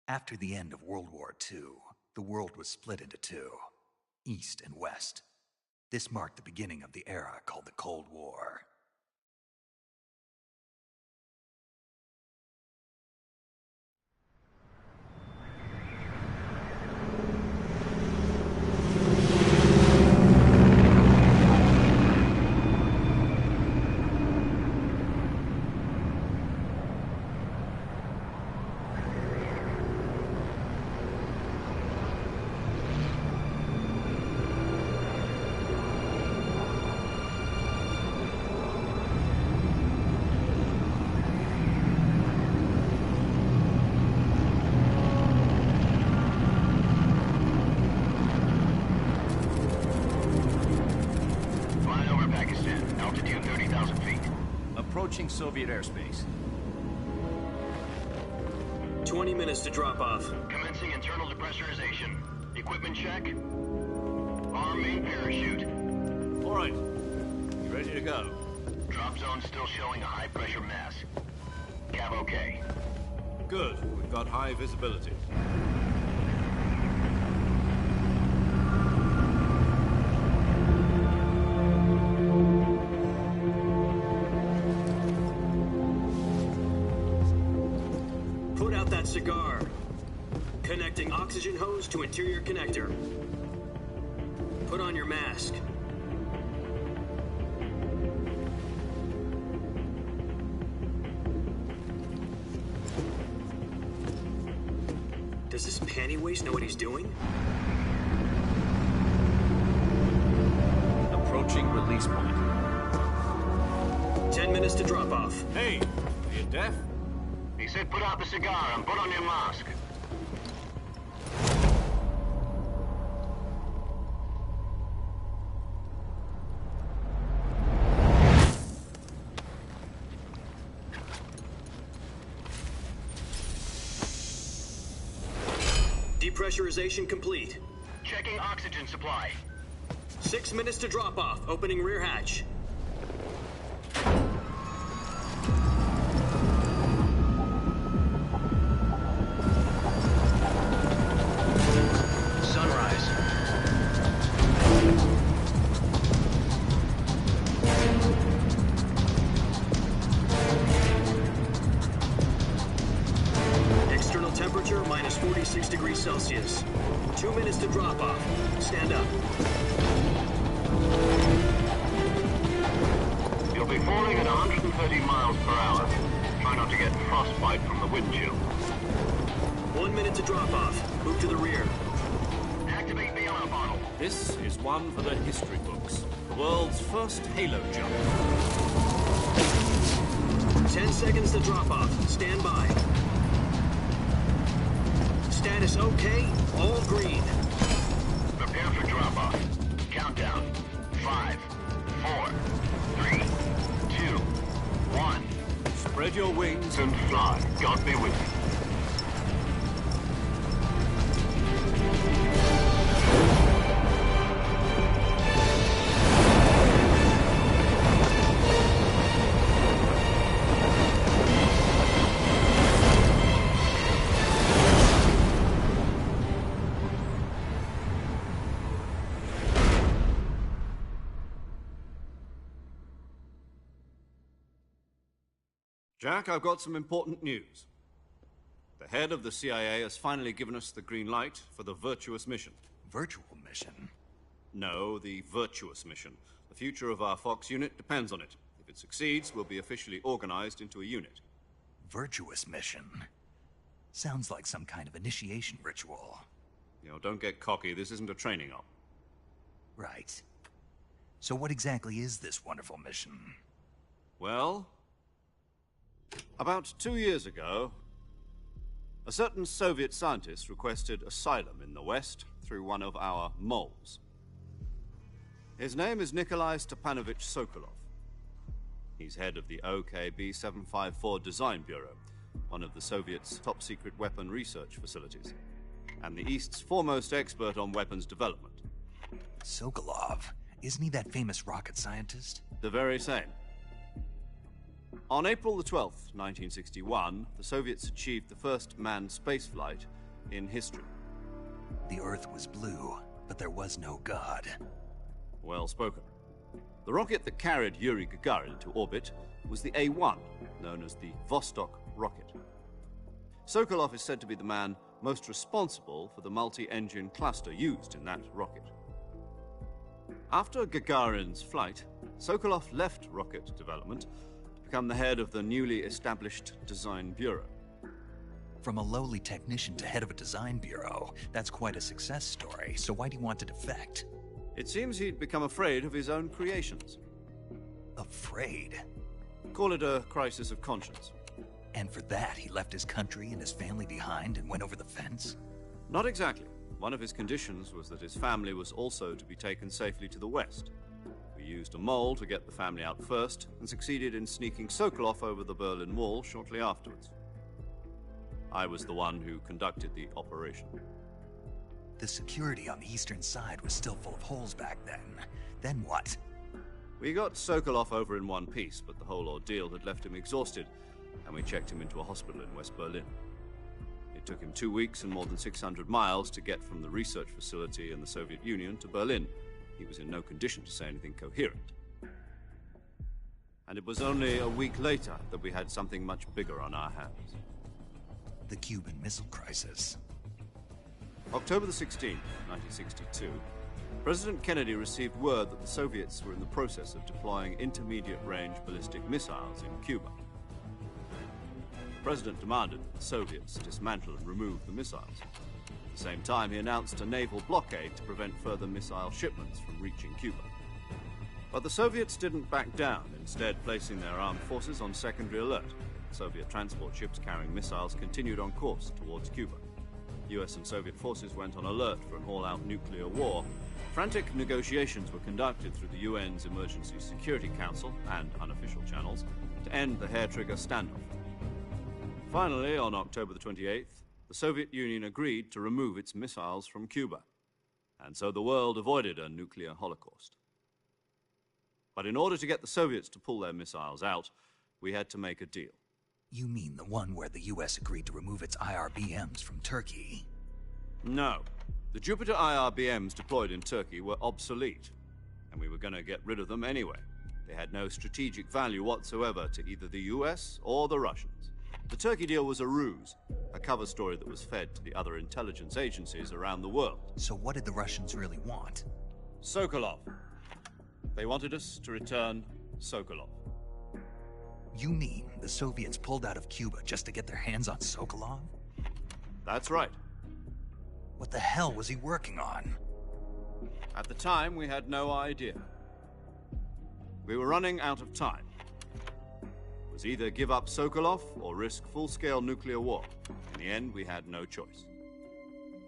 After the end of World War II, the world was split into two, East and West. This marked the beginning of the era called the Cold War. Approaching Soviet airspace. 20 minutes to drop off. Commencing internal depressurization. Equipment check. Arm main parachute. All right. You ready to go? Drop zone still showing a high pressure mass. Cav okay. Good. We've got high visibility. Cigar. Connecting oxygen hose to interior connector. Put on your mask. Does this panty waste know what he's doing? Approaching release point. 10 minutes to drop off. Hey, are you deaf? He said put out the cigar and put on your mask. Depressurization complete. Checking oxygen supply. 6 minutes to drop off. Opening rear hatch. Temperature minus 46 degrees Celsius. 2 minutes to drop off. Stand up. You'll be falling at 130 miles per hour. Try not to get frostbite from the wind chill. 1 minute to drop off. Move to the rear. Activate the honor bottle. This is one for the history books. The world's first halo jump. 10 seconds to drop off. Stand by. Status okay, all green. Prepare for drop-off. Countdown. 5, 4, 3, 2, 1. Spread your wings And fly. God be with you. Jack, I've got some important news. The head of the CIA has finally given us the green light for the virtuous mission. Virtual mission? No, the virtuous mission. The future of our Fox unit depends on it. If it succeeds, we'll be officially organized into a unit. Virtuous mission? Sounds like some kind of initiation ritual. You know, don't get cocky. This isn't a training op. Right. So what exactly is this wonderful mission? Well, about 2 years ago, a certain Soviet scientist requested asylum in the West through one of our moles. His name is Nikolai Stepanovich Sokolov. He's head of the OKB-754 Design Bureau, one of the Soviets' top-secret weapon research facilities, and the East's foremost expert on weapons development. Sokolov? Isn't he that famous rocket scientist? The very same. On April the 12th, 1961, the Soviets achieved the first manned spaceflight in history. The Earth was blue, but there was no God. Well spoken. The rocket that carried Yuri Gagarin into orbit was the A-1, known as the Vostok rocket. Sokolov is said to be the man most responsible for the multi-engine cluster used in that rocket. After Gagarin's flight, Sokolov left rocket development to become the head of the newly established Design Bureau. From a lowly technician to head of a design bureau, that's quite a success story, so why do you want to defect? It seems he'd become afraid of his own creations. Afraid? Call it a crisis of conscience. And for that, he left his country and his family behind and went over the fence? Not exactly. One of his conditions was that his family was also to be taken safely to the west. We used a mole to get the family out first and succeeded in sneaking Sokolov over the Berlin Wall shortly afterwards. I was the one who conducted the operation. The security on the eastern side was still full of holes back then. Then what? We got Sokolov over in one piece, but the whole ordeal had left him exhausted, and we checked him into a hospital in West Berlin. It took him 2 weeks and more than 600 miles to get from the research facility in the Soviet Union to Berlin. He was in no condition to say anything coherent. And it was only a week later that we had something much bigger on our hands. The Cuban Missile Crisis. October the 16th, 1962, President Kennedy received word that the Soviets were in the process of deploying intermediate-range ballistic missiles in Cuba. The President demanded that the Soviets dismantle and remove the missiles. At the same time, he announced a naval blockade to prevent further missile shipments from reaching Cuba. But the Soviets didn't back down, instead placing their armed forces on secondary alert. Soviet transport ships carrying missiles continued on course towards Cuba. US and Soviet forces went on alert for an all-out nuclear war. Frantic negotiations were conducted through the UN's Emergency Security Council and unofficial channels to end the hair-trigger standoff. Finally, on October the 28th, the Soviet Union agreed to remove its missiles from Cuba, and so the world avoided a nuclear holocaust. But in order to get the Soviets to pull their missiles out, we had to make a deal. You mean the one where the US agreed to remove its IRBMs from Turkey? No. The Jupiter IRBMs deployed in Turkey were obsolete, and we were going to get rid of them anyway. They had no strategic value whatsoever to either the US or the Russians. The Turkey deal was a ruse, a cover story that was fed to the other intelligence agencies around the world. So what did the Russians really want? Sokolov. They wanted us to return Sokolov. You mean the Soviets pulled out of Cuba just to get their hands on Sokolov? That's right. What the hell was he working on? At the time, we had no idea. We were running out of time. It was either give up Sokolov or risk full-scale nuclear war. In the end, we had no choice.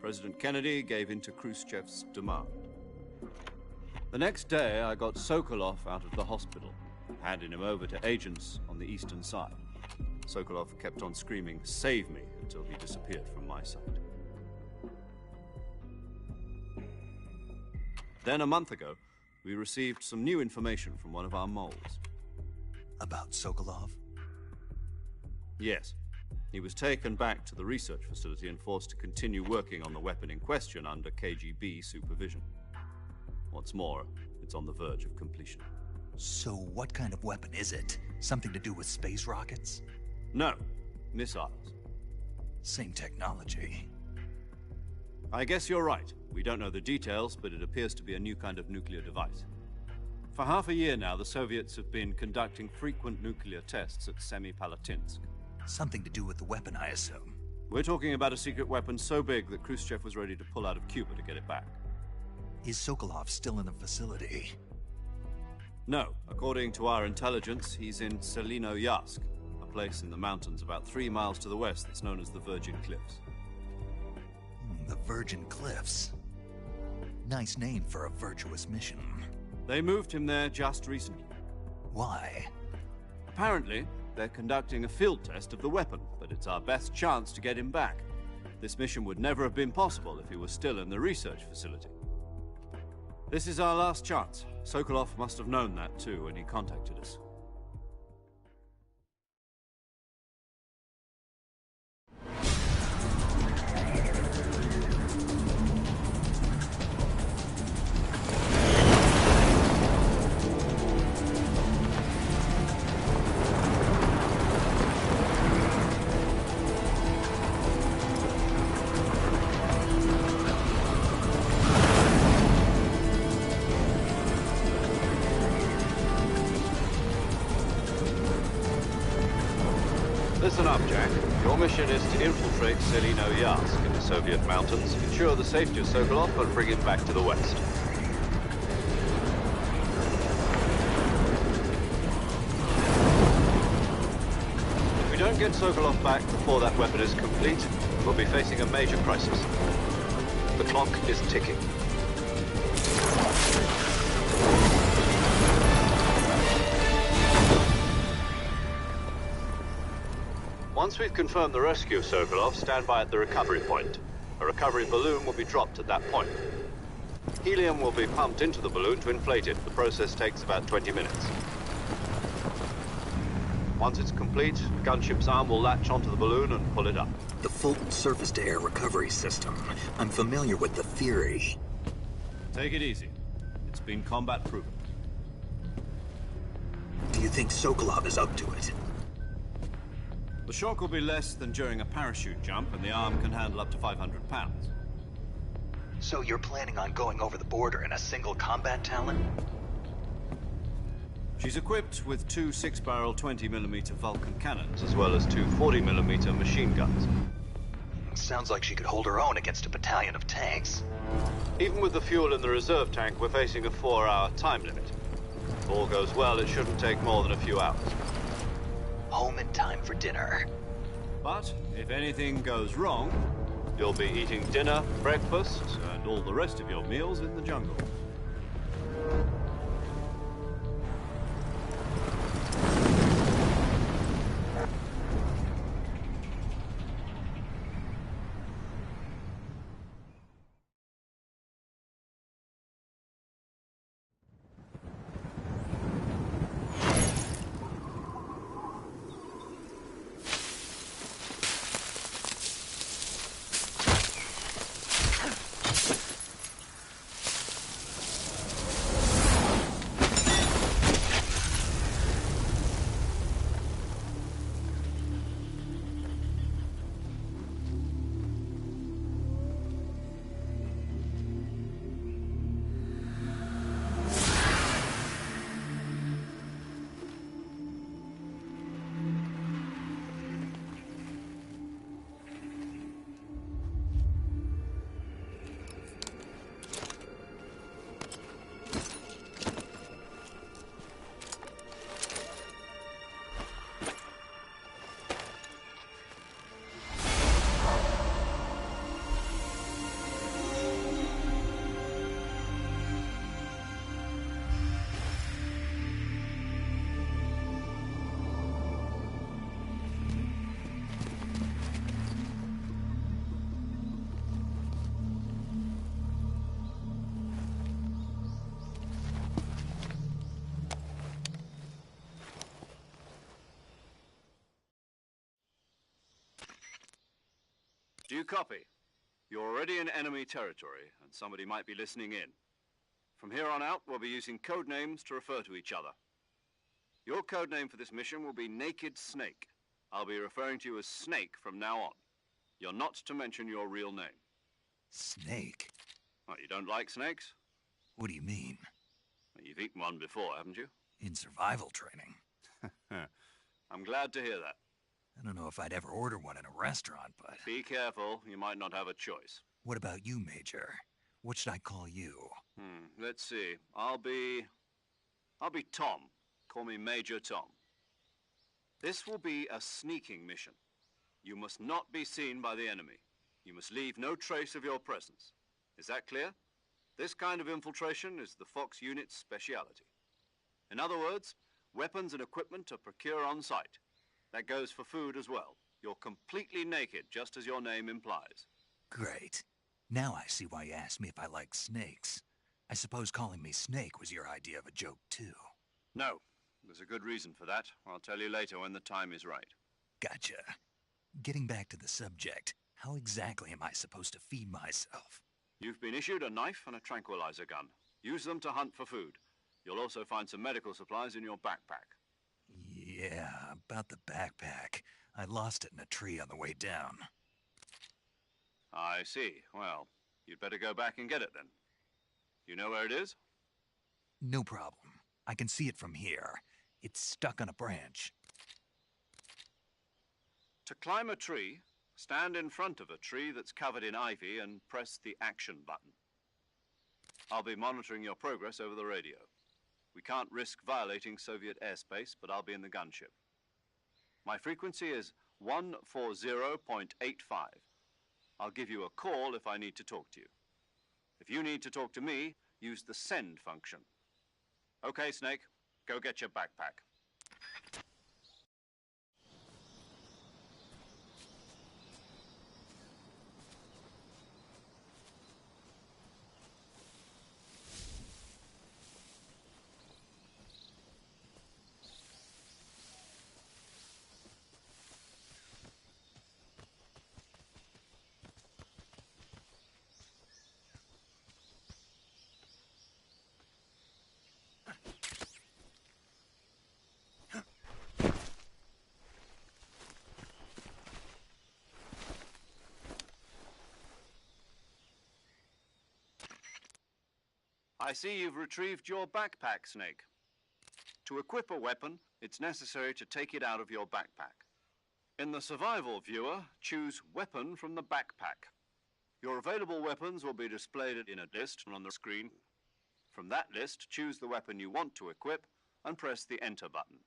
President Kennedy gave in to Khrushchev's demand. The next day, I got Sokolov out of the hospital, handing him over to agents on the eastern side. Sokolov kept on screaming, "Save me," until he disappeared from my sight. Then, a month ago, we received some new information from one of our moles. About Sokolov? Yes. He was taken back to the research facility and forced to continue working on the weapon in question under KGB supervision. What's more, it's on the verge of completion. So what kind of weapon is it? Something to do with space rockets? No, missiles. Same technology. I guess you're right. We don't know the details, but it appears to be a new kind of nuclear device. For half a year now, the Soviets have been conducting frequent nuclear tests at Semipalatinsk. Something to do with the weapon, I assume. We're talking about a secret weapon so big that Khrushchev was ready to pull out of Cuba to get it back. Is Sokolov still in the facility? No. According to our intelligence, he's in Selino-Yarsk, a place in the mountains about 3 miles to the west that's known as the Virgin Cliffs. The Virgin Cliffs. Nice name for a virtuous mission. They moved him there just recently. Why? Apparently, they're conducting a field test of the weapon, but it's our best chance to get him back. This mission would never have been possible if he was still in the research facility. This is our last chance. Sokolov must have known that too when he contacted us. Listen up, Jack. Your mission is to infiltrate Selino-Yarsk in the Soviet mountains, ensure the safety of Sokolov, and bring him back to the west. If we don't get Sokolov back before that weapon is complete, we'll be facing a major crisis. The clock is ticking. Once we've confirmed the rescue of Sokolov, stand by at the recovery point. A recovery balloon will be dropped at that point. Helium will be pumped into the balloon to inflate it. The process takes about 20 minutes. Once it's complete, the gunship's arm will latch onto the balloon and pull it up. The Fulton surface-to-air recovery system. I'm familiar with the theory. Take it easy. It's been combat-proven. Do you think Sokolov is up to it? The shock will be less than during a parachute jump, and the arm can handle up to 500 pounds. So you're planning on going over the border in a single combat Talon? She's equipped with two 6-barrel 20mm Vulcan cannons, as well as two 40mm machine guns. Sounds like she could hold her own against a battalion of tanks. Even with the fuel in the reserve tank, we're facing a 4-hour time limit. If all goes well, it shouldn't take more than a few hours. Home in time for dinner. But if anything goes wrong, you'll be eating dinner, breakfast, and all the rest of your meals in the jungle. Do you copy? You're already in enemy territory, and somebody might be listening in. From here on out, we'll be using code names to refer to each other. Your code name for this mission will be Naked Snake. I'll be referring to you as Snake from now on. You're not to mention your real name. Snake? Oh, you don't like snakes? What do you mean? Well, you've eaten one before, haven't you? In survival training. I'm glad to hear that. I don't know if I'd ever order one in a restaurant, but... Be careful, you might not have a choice. What about you, Major? What should I call you? Let's see. I'll be Tom. Call me Major Tom. This will be a sneaking mission. You must not be seen by the enemy. You must leave no trace of your presence. Is that clear? This kind of infiltration is the Fox unit's speciality. In other words, weapons and equipment are procured on site. That goes for food as well. You're completely naked, just as your name implies. Great. Now I see why you asked me if I like snakes. I suppose calling me Snake was your idea of a joke, too. No. There's a good reason for that. I'll tell you later when the time is right. Gotcha. Getting back to the subject, how exactly am I supposed to feed myself? You've been issued a knife and a tranquilizer gun. Use them to hunt for food. You'll also find some medical supplies in your backpack. Yeah, about the backpack. I lost it in a tree on the way down. I see. Well, you'd better go back and get it then. You know where it is? No problem. I can see it from here. It's stuck on a branch. To climb a tree, stand in front of a tree that's covered in ivy and press the action button. I'll be monitoring your progress over the radio. We can't risk violating Soviet airspace, but I'll be in the gunship. My frequency is 140.85. I'll give you a call if I need to talk to you. If you need to talk to me, use the send function. Okay, Snake, go get your backpack. I see you've retrieved your backpack, Snake. To equip a weapon, it's necessary to take it out of your backpack. In the survival viewer, choose Weapon from the backpack. Your available weapons will be displayed in a list on the screen. From that list, choose the weapon you want to equip and press the Enter button.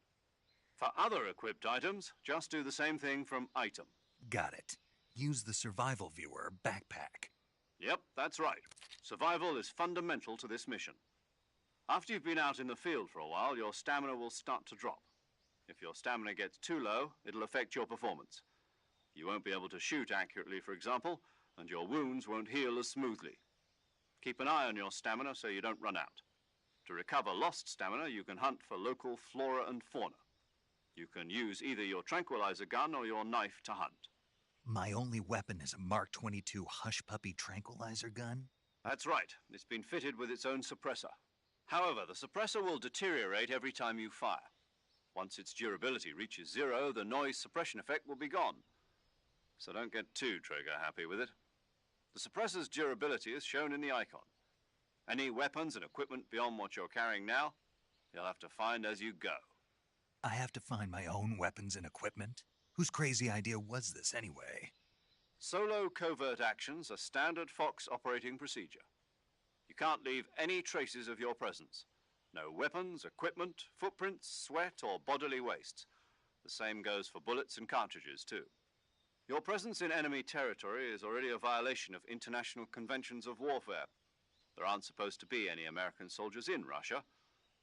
For other equipped items, just do the same thing from Item. Got it. Use the survival viewer backpack. Yep, that's right. Survival is fundamental to this mission. After you've been out in the field for a while, your stamina will start to drop. If your stamina gets too low, it'll affect your performance. You won't be able to shoot accurately, for example, and your wounds won't heal as smoothly. Keep an eye on your stamina so you don't run out. To recover lost stamina, you can hunt for local flora and fauna. You can use either your tranquilizer gun or your knife to hunt. My only weapon is a Mark 22 Hush Puppy tranquilizer gun? That's right. It's been fitted with its own suppressor. However, the suppressor will deteriorate every time you fire. Once its durability reaches 0, the noise suppression effect will be gone. So don't get too trigger happy with it. The suppressor's durability is shown in the icon. Any weapons and equipment beyond what you're carrying now, you'll have to find as you go. I have to find my own weapons and equipment? Whose crazy idea was this anyway? Solo covert actions are standard Fox operating procedure. You can't leave any traces of your presence. No weapons, equipment, footprints, sweat, or bodily wastes. The same goes for bullets and cartridges, too. Your presence in enemy territory is already a violation of international conventions of warfare. There aren't supposed to be any American soldiers in Russia.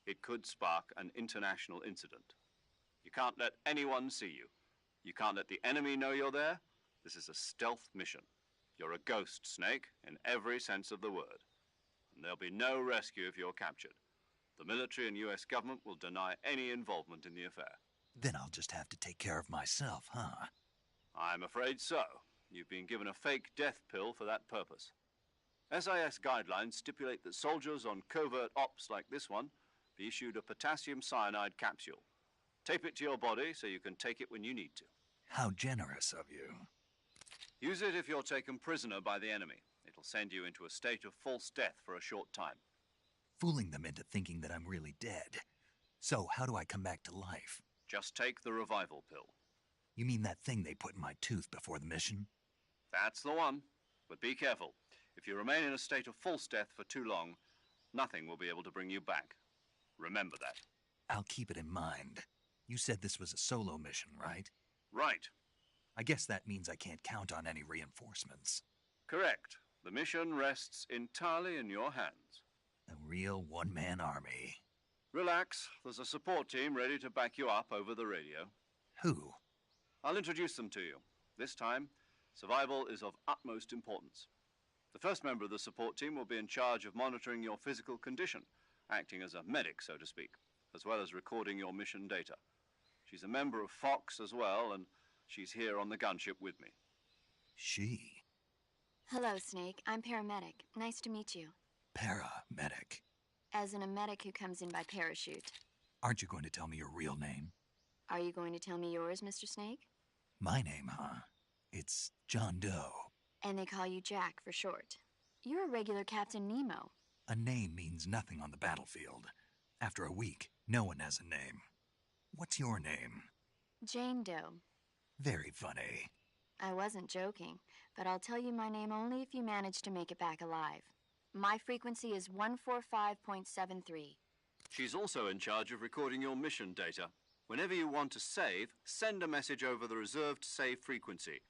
It could spark an international incident. You can't let anyone see you. You can't let the enemy know you're there. This is a stealth mission. You're a ghost, Snake, in every sense of the word. And there'll be no rescue if you're captured. The military and US government will deny any involvement in the affair. Then I'll just have to take care of myself, huh? I'm afraid so. You've been given a fake death pill for that purpose. SIS guidelines stipulate that soldiers on covert ops like this one be issued a potassium cyanide capsule. Tape it to your body so you can take it when you need to. How generous of you. Use it if you're taken prisoner by the enemy. It'll send you into a state of false death for a short time. Fooling them into thinking that I'm really dead. So how do I come back to life? Just take the revival pill. You mean that thing they put in my tooth before the mission? That's the one. But be careful. If you remain in a state of false death for too long, nothing will be able to bring you back. Remember that. I'll keep it in mind. You said this was a solo mission, right? Right. I guess that means I can't count on any reinforcements. Correct. The mission rests entirely in your hands. A real one-man army. Relax. There's a support team ready to back you up over the radio. Who? I'll introduce them to you. This time, survival is of utmost importance. The first member of the support team will be in charge of monitoring your physical condition, acting as a medic, so to speak, as well as recording your mission data. She's a member of Fox as well, and she's here on the gunship with me. She? Hello, Snake. I'm paramedic. Nice to meet you. Paramedic. As in a medic who comes in by parachute. Aren't you going to tell me your real name? Are you going to tell me yours, Mr. Snake? My name, huh? It's John Doe. And they call you Jack for short. You're a regular Captain Nemo. A name means nothing on the battlefield. After a week, no one has a name. What's your name? Jane Doe. Very funny. I wasn't joking, but I'll tell you my name only if you manage to make it back alive. My frequency is 145.73. She's also in charge of recording your mission data. Whenever you want to save, send a message over the reserved save frequency,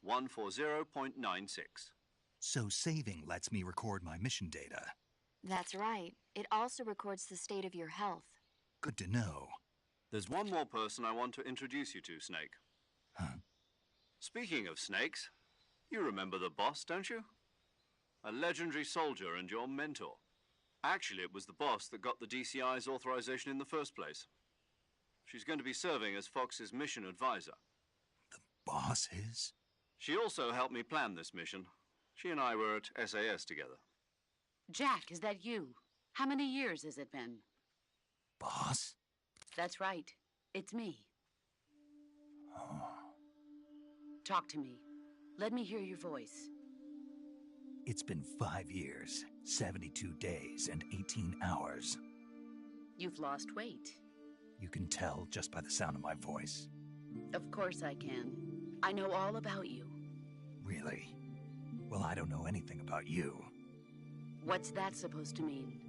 140.96. So saving lets me record my mission data. That's right. It also records the state of your health. Good to know. There's one more person I want to introduce you to, Snake. Huh? Speaking of snakes, you remember the boss, don't you? A legendary soldier and your mentor. Actually, it was the boss that got the DCI's authorization in the first place. She's going to be serving as Fox's mission advisor. The boss is? She also helped me plan this mission. She and I were at SAS together. Jack, is that you? How many years has it been? Boss? That's right. It's me. Oh. Talk to me. Let me hear your voice. It's been 5 years, 72 days, and 18 hours. You've lost weight. You can tell just by the sound of my voice. Of course I can. I know all about you. Really? Well, I don't know anything about you. What's that supposed to mean?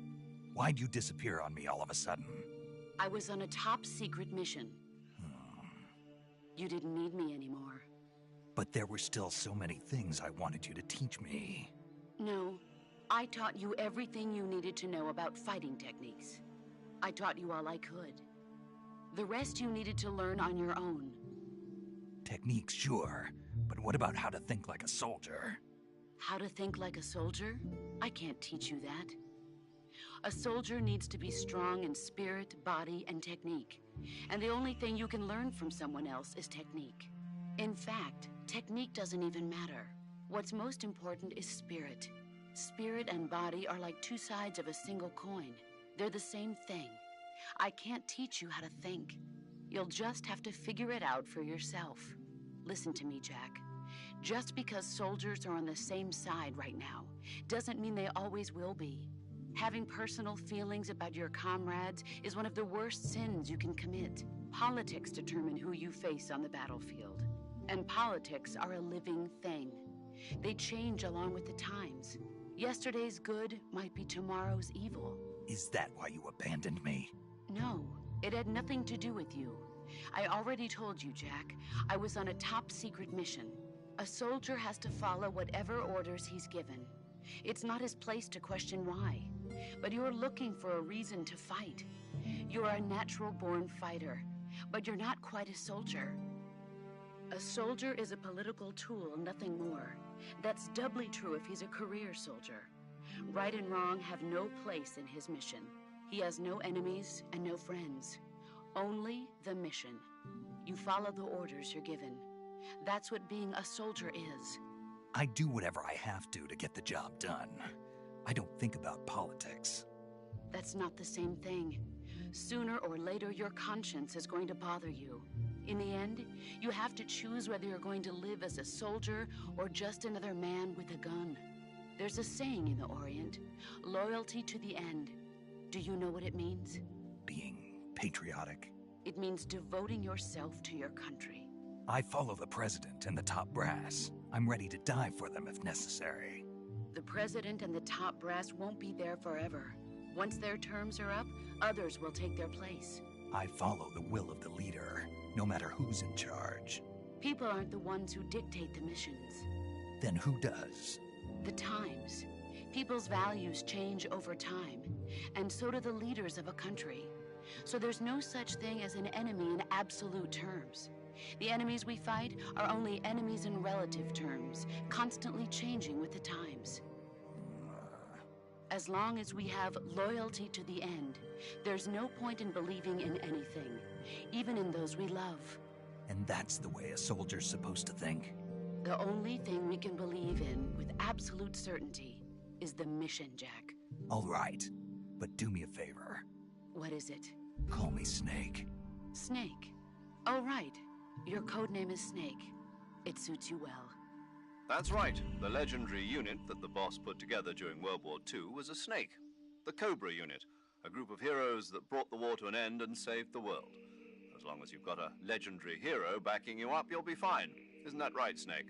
Why'd you disappear on me all of a sudden? I was on a top-secret mission. You didn't need me anymore. But there were still so many things I wanted you to teach me. No, I taught you everything you needed to know about fighting techniques. I taught you all I could. The rest you needed to learn on your own. Techniques, sure. But what about how to think like a soldier? How to think like a soldier? I can't teach you that. A soldier needs to be strong in spirit, body, and technique. And the only thing you can learn from someone else is technique. In fact, technique doesn't even matter. What's most important is spirit. Spirit and body are like two sides of a single coin. They're the same thing. I can't teach you how to think. You'll just have to figure it out for yourself. Listen to me, Jack. Just because soldiers are on the same side right now doesn't mean they always will be. Having personal feelings about your comrades is one of the worst sins you can commit. Politics determine who you face on the battlefield. And politics are a living thing. They change along with the times. Yesterday's good might be tomorrow's evil. Is that why you abandoned me? No, it had nothing to do with you. I already told you, Jack. I was on a top-secret mission. A soldier has to follow whatever orders he's given. It's not his place to question why. But you're looking for a reason to fight. You're a natural-born fighter, but you're not quite a soldier. A soldier is a political tool, nothing more. That's doubly true if he's a career soldier. Right and wrong have no place in his mission. He has no enemies and no friends. Only the mission. You follow the orders you're given. That's what being a soldier is. I do whatever I have to get the job done. I don't think about politics. That's not the same thing. Sooner or later, your conscience is going to bother you. In the end, you have to choose whether you're going to live as a soldier or just another man with a gun. There's a saying in the Orient, loyalty to the end. Do you know what it means? Being patriotic. It means devoting yourself to your country. I follow the president and the top brass. I'm ready to die for them if necessary. The president and the top brass won't be there forever. Once their terms are up, others will take their place. I follow the will of the leader, no matter who's in charge. People aren't the ones who dictate the missions. Then who does? The times. People's values change over time, and so do the leaders of a country. So there's no such thing as an enemy in absolute terms. The enemies we fight are only enemies in relative terms, constantly changing with the times. As long as we have loyalty to the end, there's no point in believing in anything, even in those we love. And that's the way a soldier's supposed to think? The only thing we can believe in with absolute certainty is the mission, Jack. All right, but do me a favor. What is it? Call me Snake. Snake. Oh, right. Your codename is Snake. It suits you well. That's right. The legendary unit that the boss put together during World War II was a snake. The Cobra unit, a group of heroes that brought the war to an end and saved the world. A As long as you've got a legendary hero backing you up, you'll be fine. Isn't that right, Snake?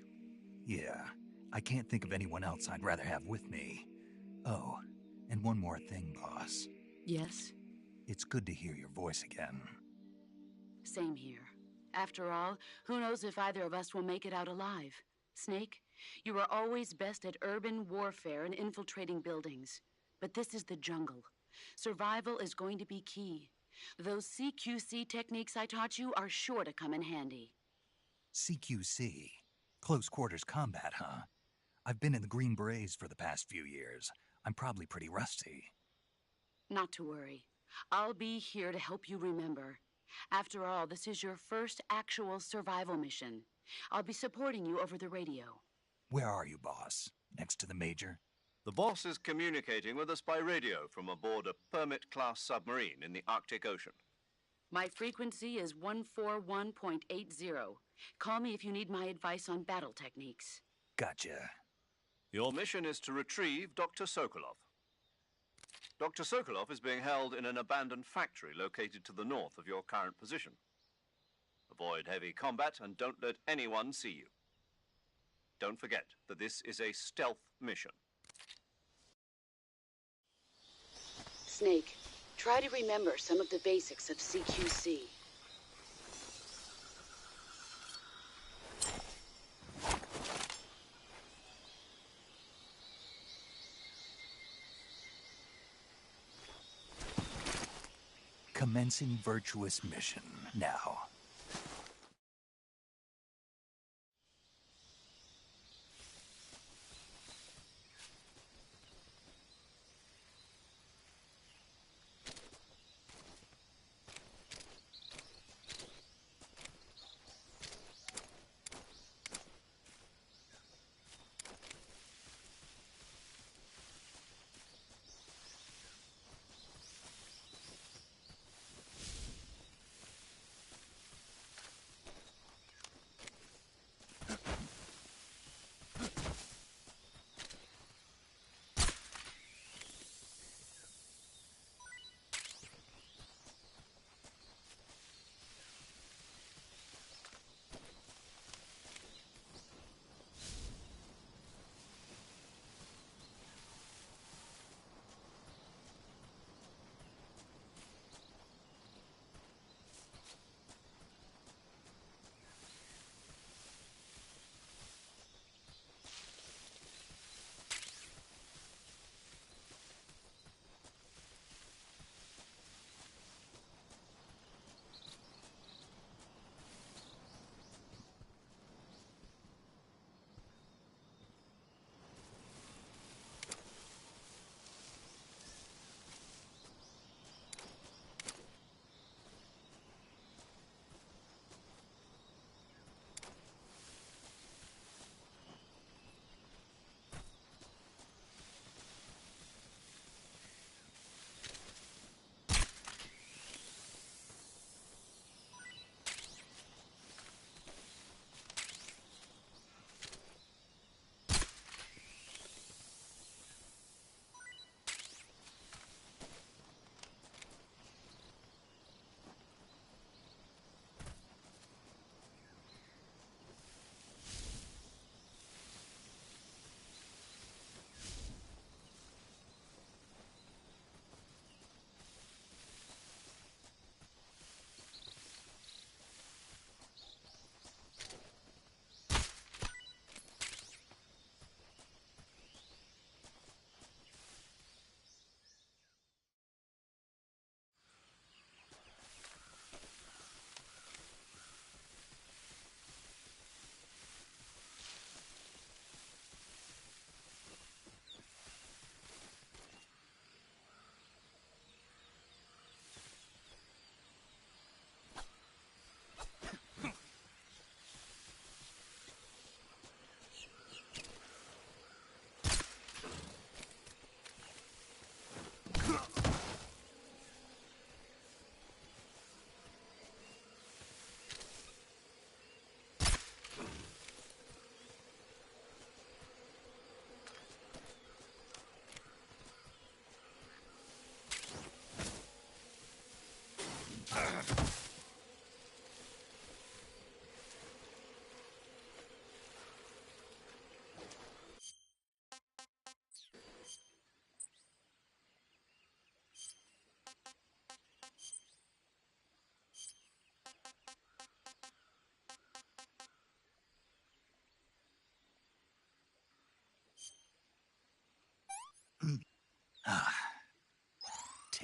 Yeah, I can't think of anyone else I'd rather have with me. Oh, and one more thing, boss. Yes? It's good to hear your voice again. Same here. After all, who knows if either of us will make it out alive? Snake, you are always best at urban warfare and infiltrating buildings. But this is the jungle. Survival is going to be key. Those CQC techniques I taught you are sure to come in handy. CQC? Close quarters combat, huh? I've been in the Green Berets for the past few years. I'm probably pretty rusty. Not to worry. I'll be here to help you remember. After all, this is your first actual survival mission. I'll be supporting you over the radio. Where are you, boss? Next to the Major? The boss is communicating with us by radio from aboard a Permit-class submarine in the Arctic Ocean. My frequency is 141.80. Call me if you need my advice on battle techniques. Gotcha. Your mission is to retrieve Dr. Sokolov. Dr. Sokolov is being held in an abandoned factory located to the north of your current position. Avoid heavy combat and don't let anyone see you. Don't forget that this is a stealth mission. Snake, try to remember some of the basics of CQC. Commencing virtuous mission now.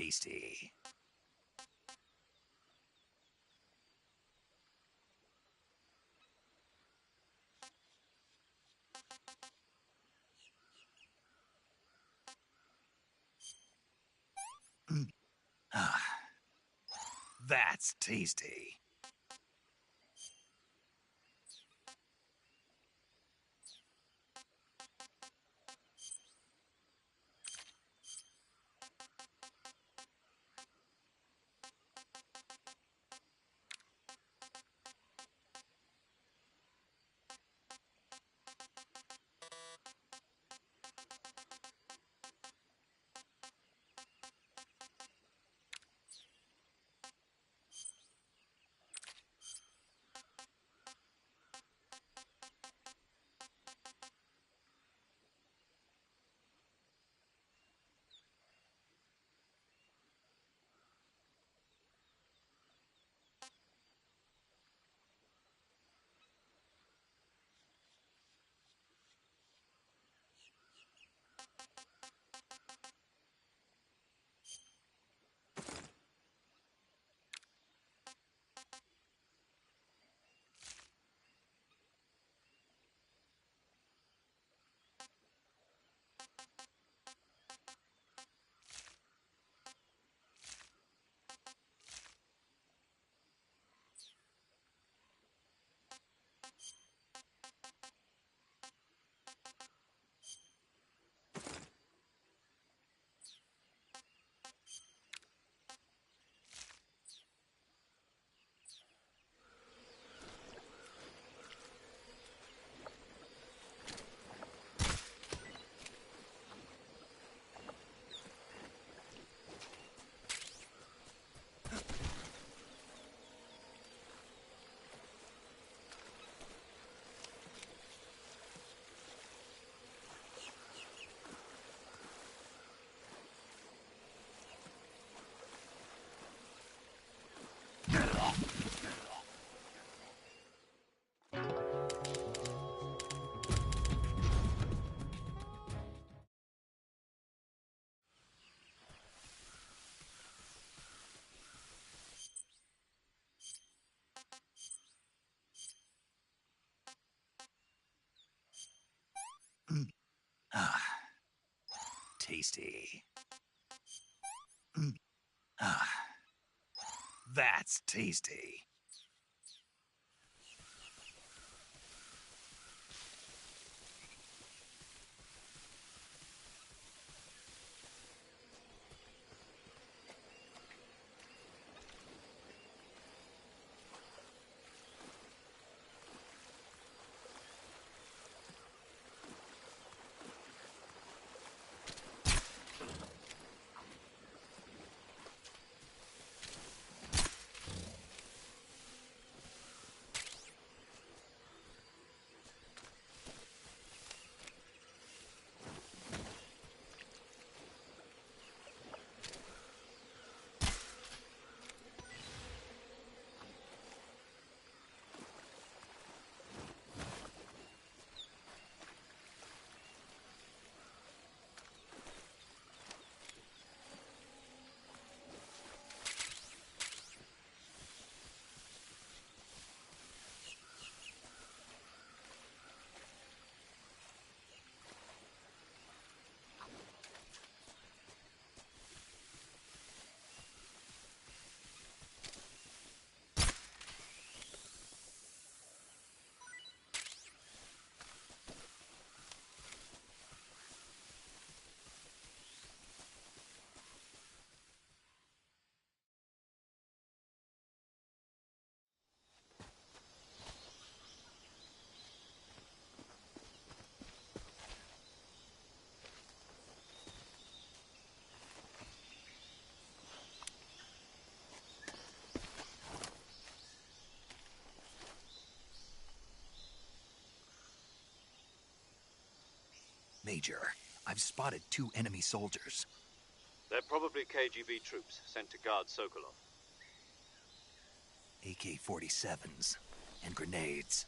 tasty. Ah, that's tasty. Ah, tasty. Ah, that's tasty. Major, I've spotted 2 enemy soldiers. They're probably KGB troops sent to guard Sokolov. AK-47s and grenades.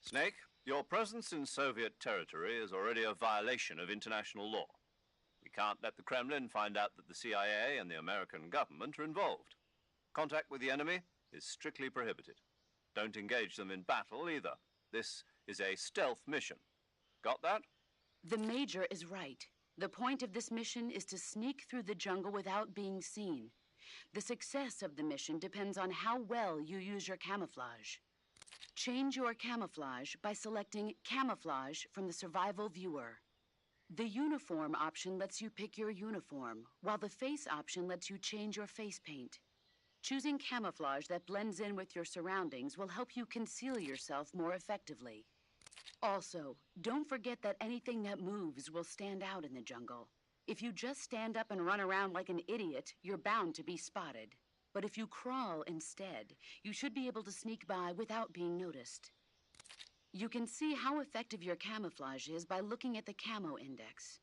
Snake, Your presence in Soviet territory is already a violation of international law. We can't let the Kremlin find out that the CIA and the American government are involved. Contact with the enemy is strictly prohibited. Don't engage them in battle either. This is a stealth mission. Got that? The Major is right. The point of this mission is to sneak through the jungle without being seen. The success of the mission depends on how well you use your camouflage. Change your camouflage by selecting Camouflage from the Survival Viewer. The Uniform option lets you pick your uniform, while the Face option lets you change your face paint. Choosing camouflage that blends in with your surroundings will help you conceal yourself more effectively. Also, don't forget that anything that moves will stand out in the jungle. If you just stand up and run around like an idiot, you're bound to be spotted. But if you crawl instead, you should be able to sneak by without being noticed. You can see how effective your camouflage is by looking at the Camo Index.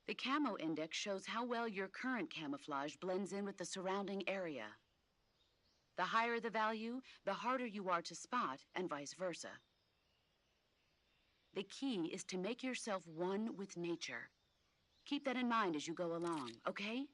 The Camo Index shows how well your current camouflage blends in with the surrounding area. The higher the value, the harder you are to spot, and vice versa. The key is to make yourself one with nature. Keep that in mind as you go along, okay?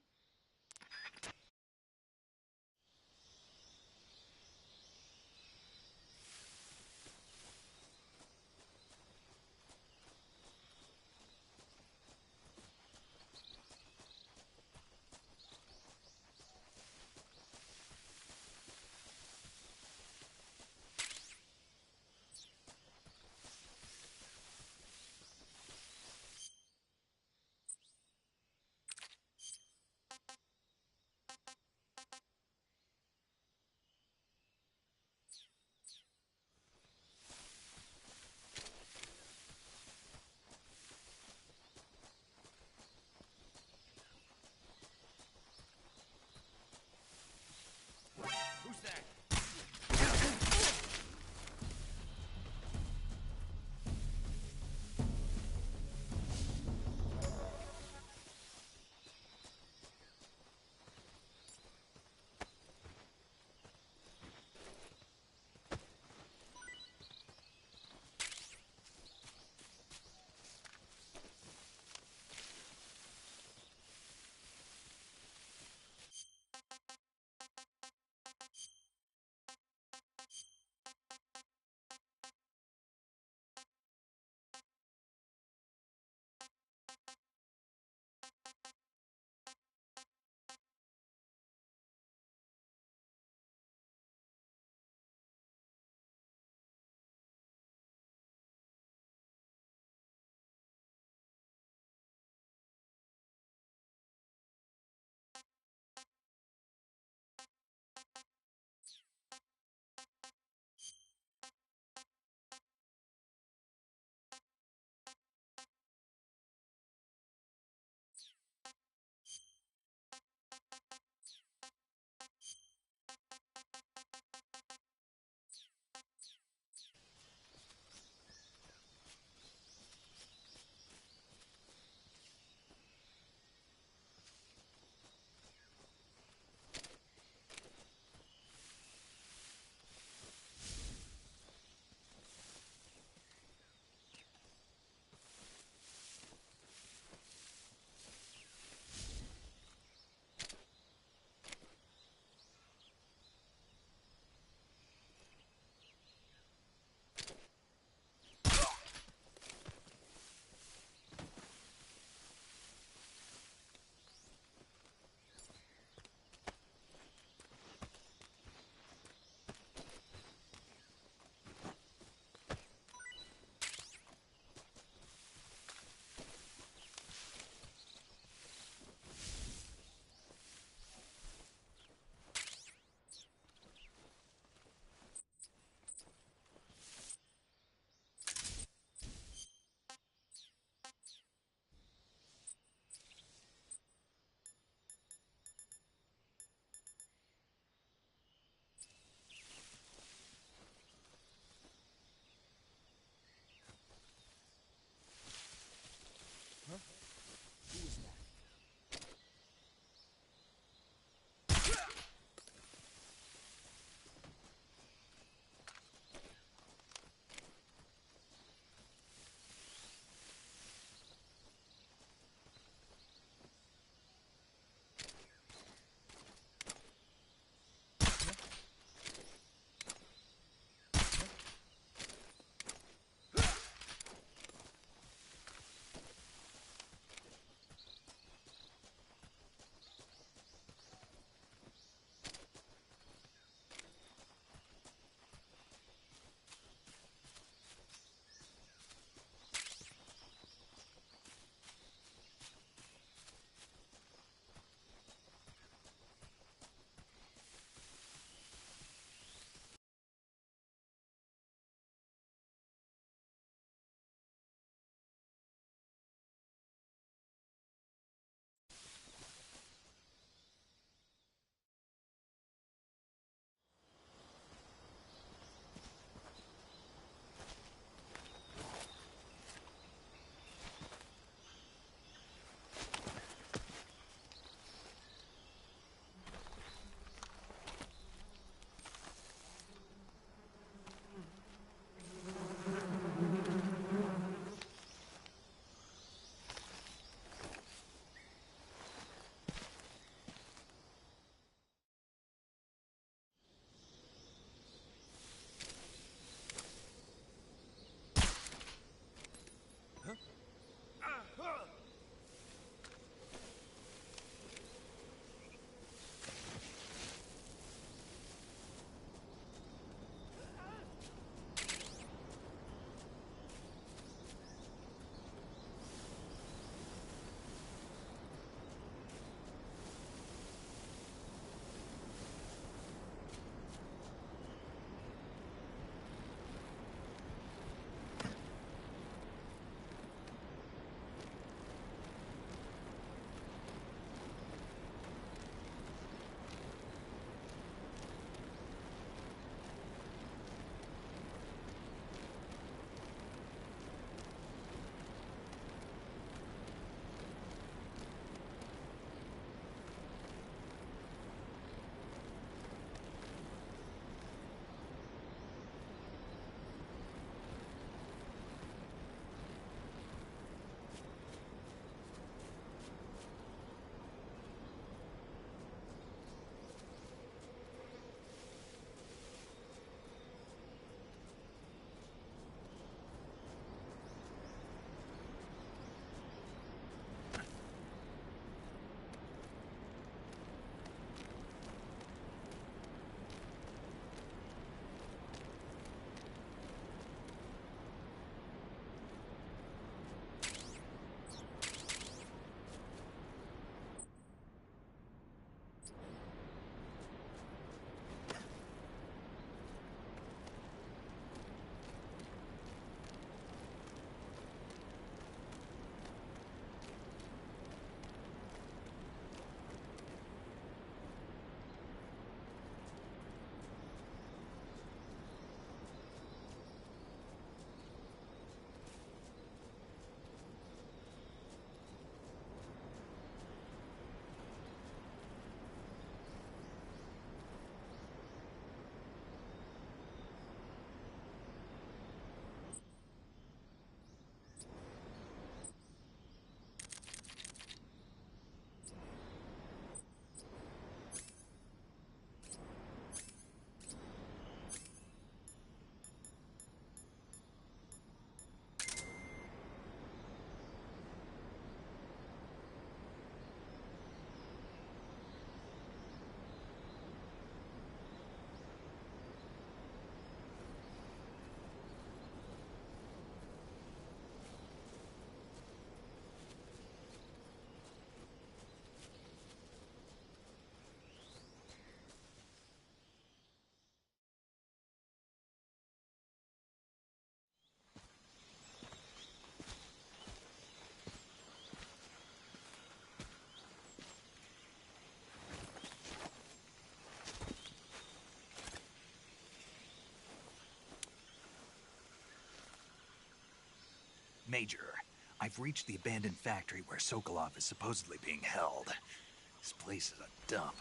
Major, I've reached the abandoned factory where Sokolov is supposedly being held. This place is a dump.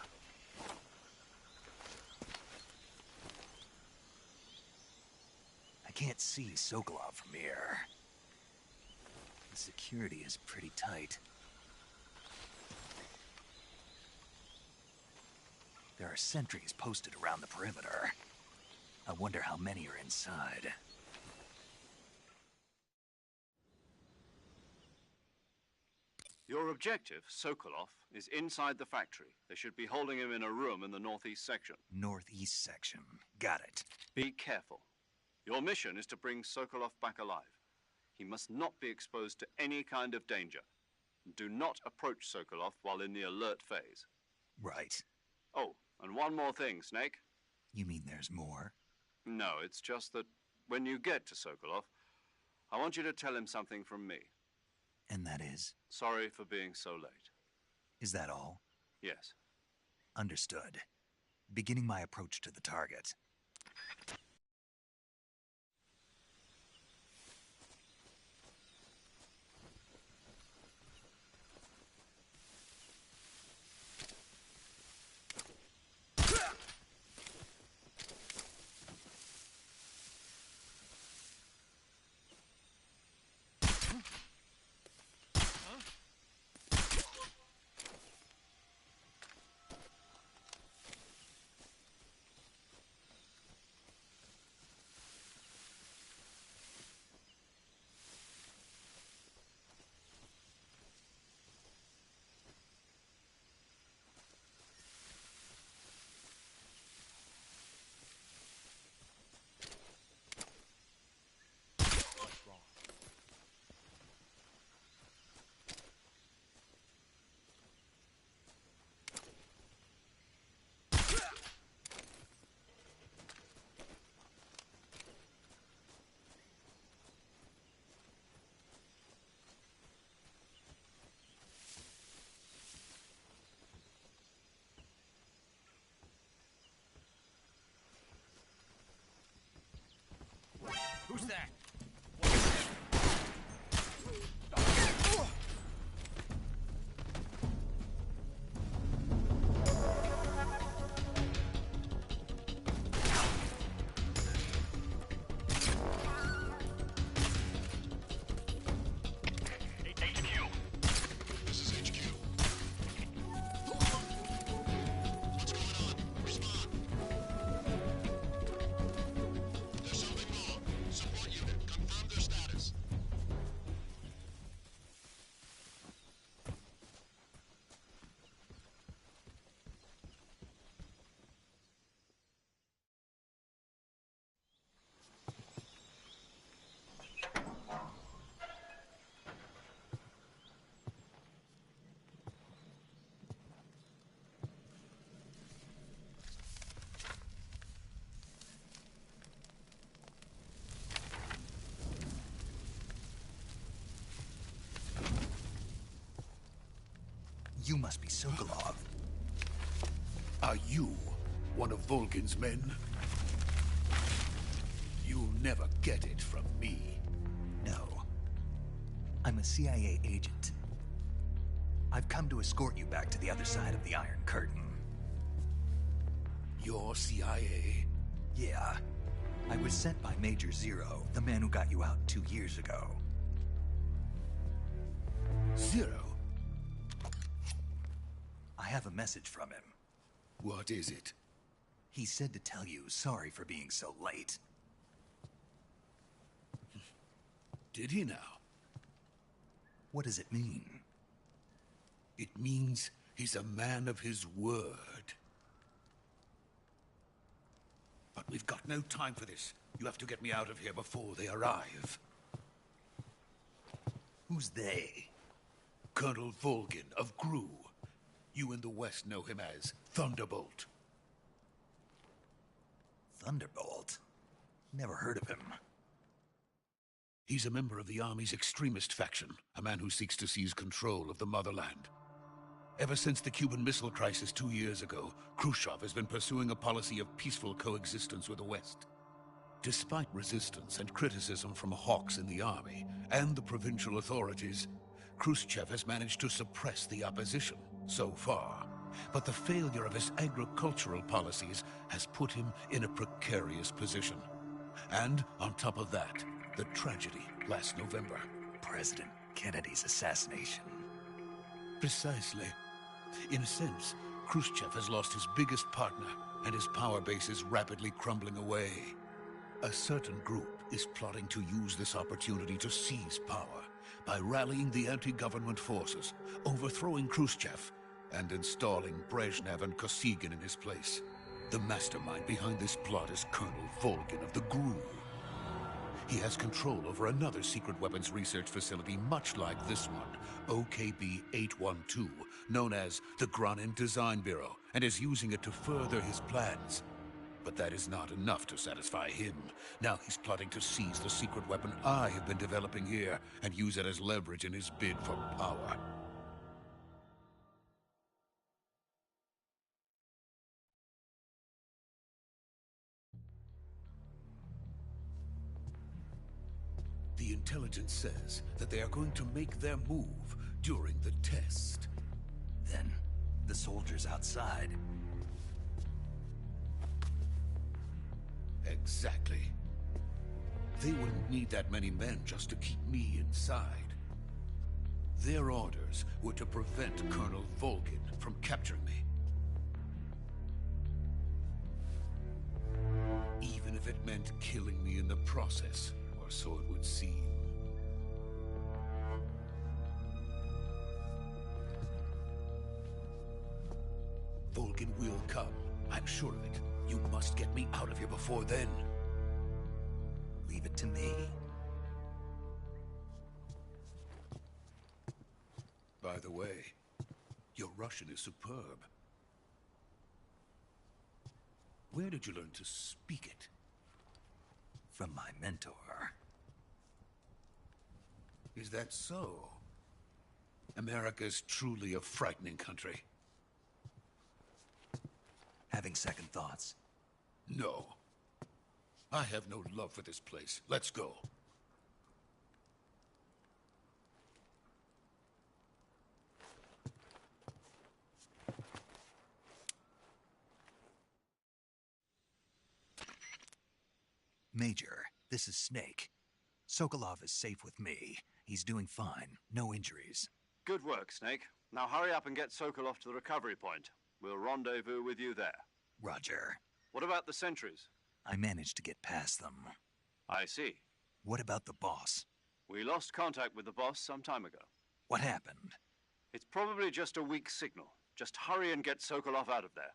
I can't see Sokolov from here. The security is pretty tight. There are sentries posted around the perimeter. I wonder how many are inside. Your objective, Sokolov, is inside the factory. They should be holding him in a room in the northeast section. Northeast section. Got it. Be careful. Your mission is to bring Sokolov back alive. He must not be exposed to any kind of danger. Do not approach Sokolov while in the alert phase. Right. Oh, and one more thing, Snake. You mean there's more? No, it's just that when you get to Sokolov, I want you to tell him something from me. And that is? Sorry for being so late. Is that all? Yes. Understood. Beginning my approach to the target. Who's that? You must be Sokolov. Are you one of Volgin's men? You'll never get it from me. No. I'm a CIA agent. I've come to escort you back to the other side of the Iron Curtain. You're CIA? Yeah. I was sent by Major Zero, the man who got you out 2 years ago. Zero? I have a message from him. What is it? He said to tell you sorry for being so late. Did he now? What does it mean? It means he's a man of his word. But we've got no time for this. You have to get me out of here before they arrive. Who's they? Colonel Volgin of GRU. You in the West know him as Thunderbolt. Thunderbolt? Never heard of him. He's a member of the Army's extremist faction, a man who seeks to seize control of the motherland. Ever since the Cuban Missile Crisis 2 years ago, Khrushchev has been pursuing a policy of peaceful coexistence with the West. Despite resistance and criticism from hawks in the army and the provincial authorities, Khrushchev has managed to suppress the opposition so far. But the failure of his agricultural policies has put him in a precarious position. And on top of that, the tragedy last November. President Kennedy's assassination. Precisely. In a sense, Khrushchev has lost his biggest partner, and his power base is rapidly crumbling away. A certain group is plotting to use this opportunity to seize power by rallying the anti-government forces, overthrowing Khrushchev, and installing Brezhnev and Kosygin in his place. The mastermind behind this plot is Colonel Volgin of the GRU. He has control over another secret weapons research facility much like this one, OKB-812, known as the Granin Design Bureau, and is using it to further his plans. But that is not enough to satisfy him. Now he's plotting to seize the secret weapon I have been developing here and use it as leverage in his bid for power. The intelligence says that they are going to make their move during the test. Then, the soldiers outside. Exactly. They wouldn't need that many men just to keep me inside. Their orders were to prevent Colonel Volgin from capturing me. Even if it meant killing me in the process, or so it would seem. Volgin will come. I'm sure of it. You must get me out of here before then. Leave it to me. By the way, your Russian is superb. Where did you learn to speak it? From my mentor. Is that so? America's truly a frightening country. Having second thoughts. No. I have no love for this place. Let's go. Major, this is Snake. Sokolov is safe with me. He's doing fine. No injuries. Good work, Snake. Now hurry up and get Sokolov to the recovery point. We'll rendezvous with you there. Roger. What about the sentries? I managed to get past them. I see. What about the boss? We lost contact with the boss some time ago. What happened? It's probably just a weak signal. Just hurry and get Sokolov out of there.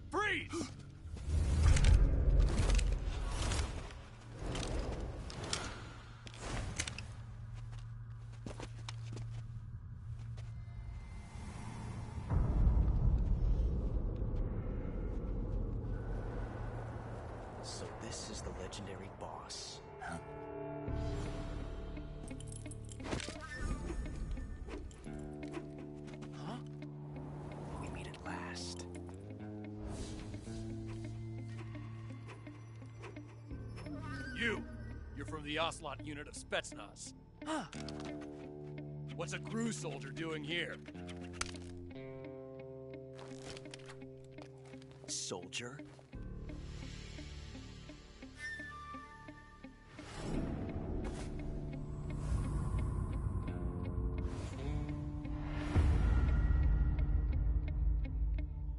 Freeze! So this is the legendary boss. Huh? Huh? We meet at last. You're from the Ocelot unit of Spetsnaz. What's a crew soldier doing here? soldier.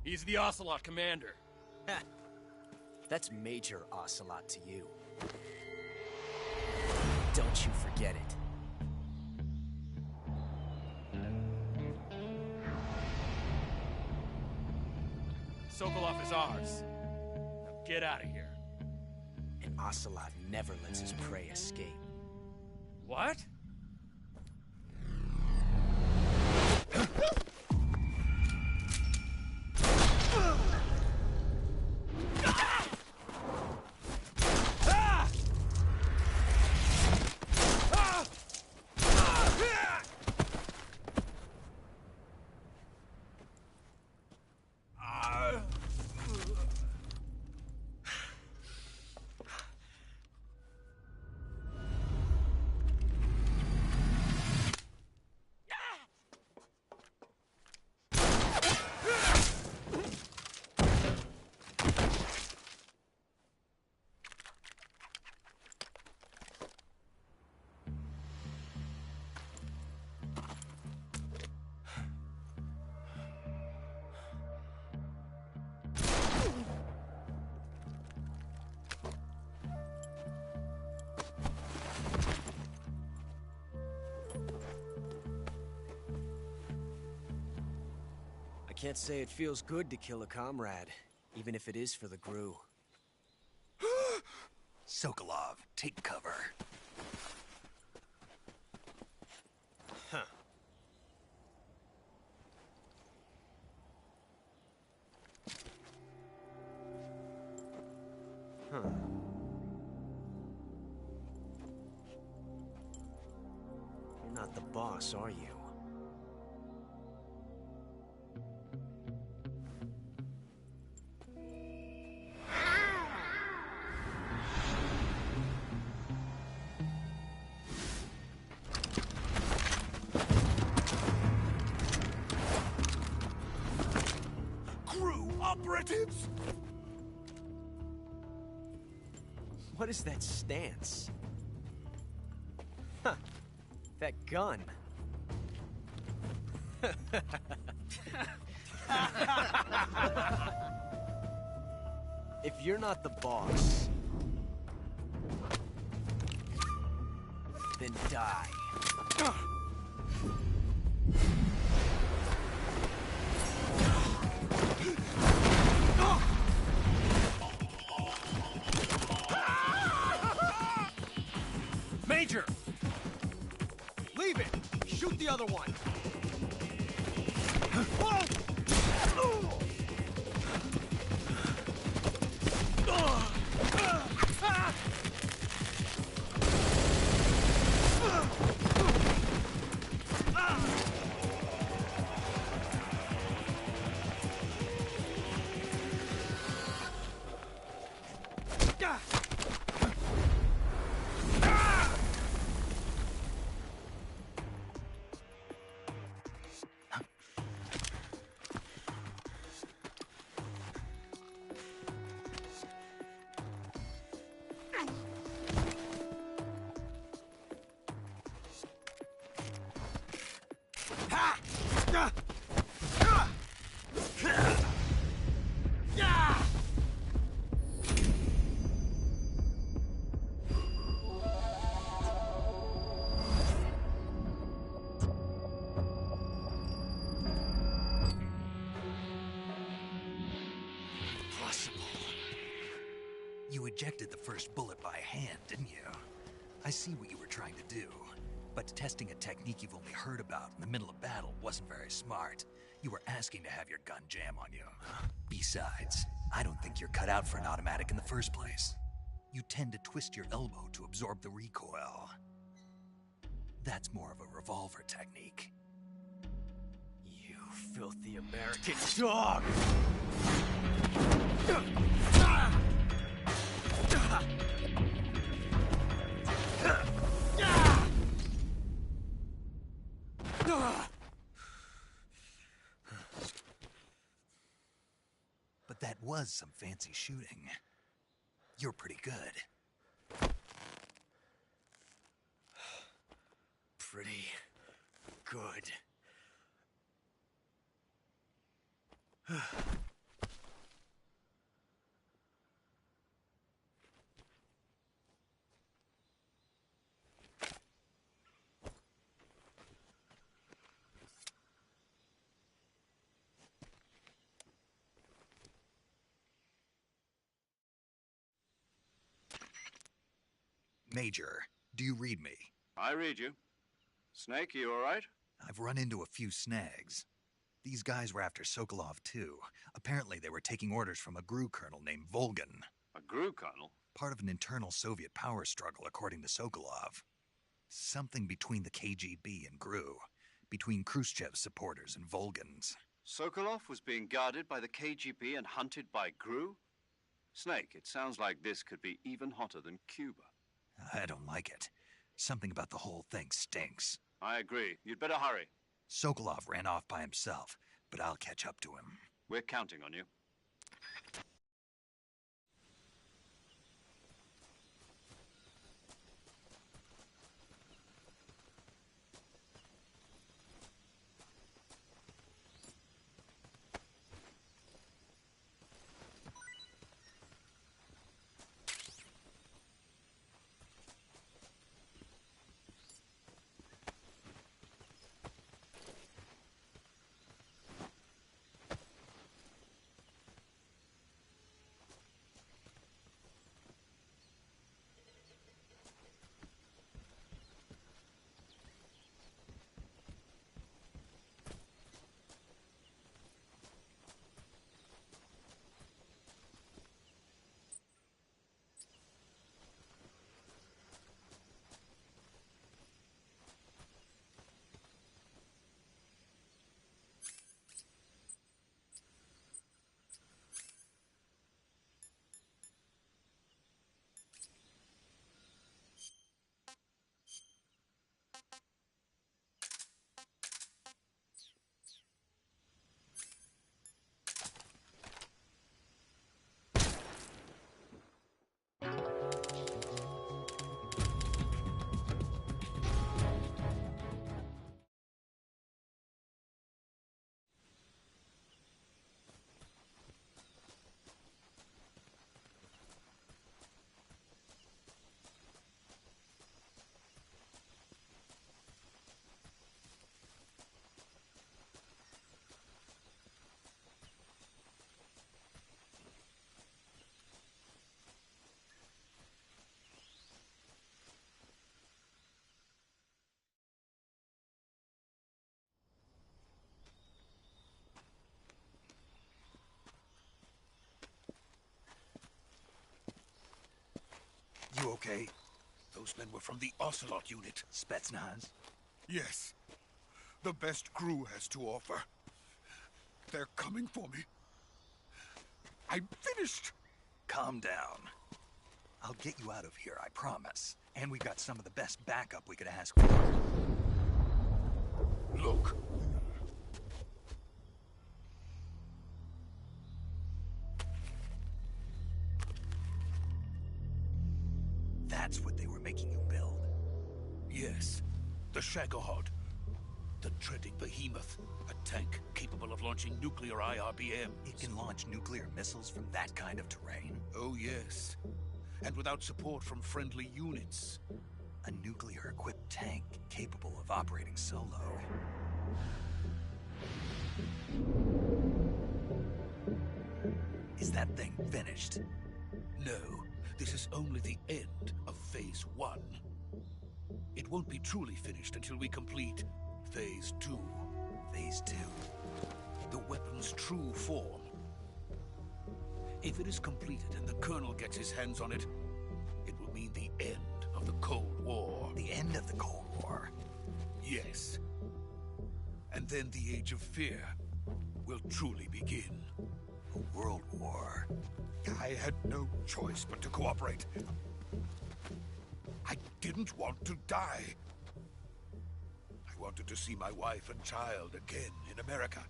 He's the Ocelot commander. Ha! That's Major Ocelot to you. Don't you forget it. Sokolov is ours. Now get out of here. And Ocelot never lets his prey escape. What? I can't say it feels good to kill a comrade, even if it is for the Gru. Sokolov, take cover. Huh. Huh. You're not the boss, are you? Operatives? What is that stance? Huh. That gun. If you're not the boss, then die. Major! Leave it! Shoot the other one! You ejected the first bullet by hand, didn't you? I see what you were trying to do. But testing a technique you've only heard about in the middle of battle wasn't very smart. You were asking to have your gun jam on you. Besides, I don't think you're cut out for an automatic in the first place. You tend to twist your elbow to absorb the recoil. That's more of a revolver technique. You filthy American dog! But But that was some fancy shooting. You're pretty good. Pretty good. Major, do you read me? I read you. Snake, you all right? I've run into a few snags. These guys were after Sokolov, too. Apparently, they were taking orders from a GRU colonel named Volgan. A GRU colonel? Part of an internal Soviet power struggle, according to Sokolov. Something between the KGB and GRU. Between Khrushchev's supporters and Volgan's. Sokolov was being guarded by the KGB and hunted by GRU? Snake, it sounds like this could be even hotter than Cuba. I don't like it. Something about the whole thing stinks. I agree. You'd better hurry. Sokolov ran off by himself, but I'll catch up to him. We're counting on you. You okay? Those men were from the Ocelot unit. Spetsnaz? Yes. The best GRU has to offer. They're coming for me. I'm finished. Calm down. I'll get you out of here, I promise. And we've got some of the best backup we could ask for. Look. That's what they were making you build? Yes. The Shagohod. The dreaded behemoth. A tank capable of launching nuclear IRBMs. It can launch nuclear missiles from that kind of terrain? Oh, yes. And without support from friendly units. A nuclear-equipped tank capable of operating solo. Is that thing finished? No. This is only the end of Phase 1. It won't be truly finished until we complete Phase 2. Phase 2? The weapon's true form. If it is completed and the Colonel gets his hands on it, it will mean the end of the Cold War. The end of the Cold War? Yes. And then the Age of Fear will truly begin. A world war? I had no choice but to cooperate. I didn't want to die. I wanted to see my wife and child again in America.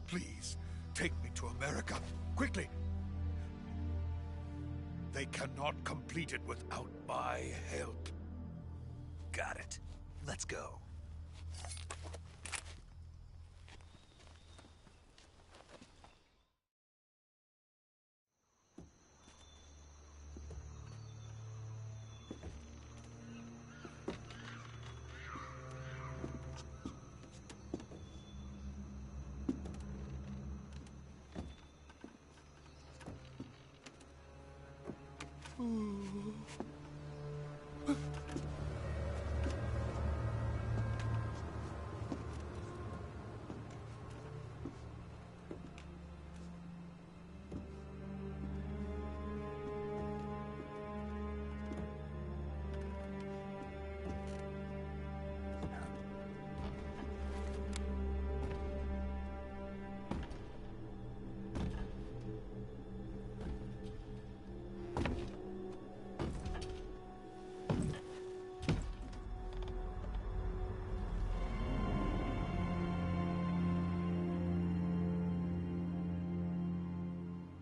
Please, take me to America. Quickly! They cannot complete it without my help. Got it. Let's go.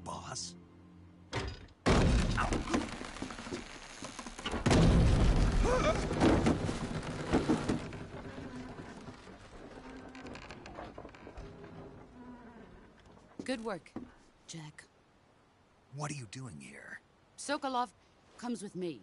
Boss? Good work, Jack. What are you doing here? Sokolov comes with me.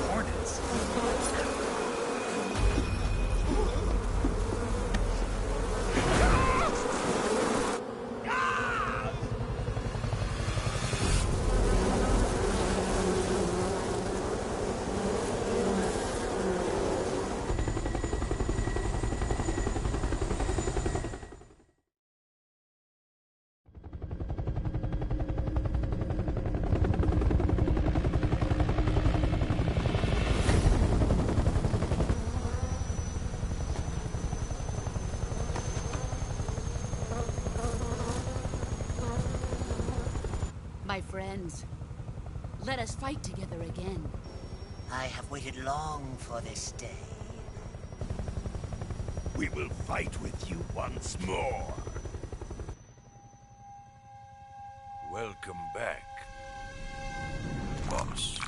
Hornets? My friends, let us fight together again. I have waited long for this day. We will fight with you once more. Welcome back, boss.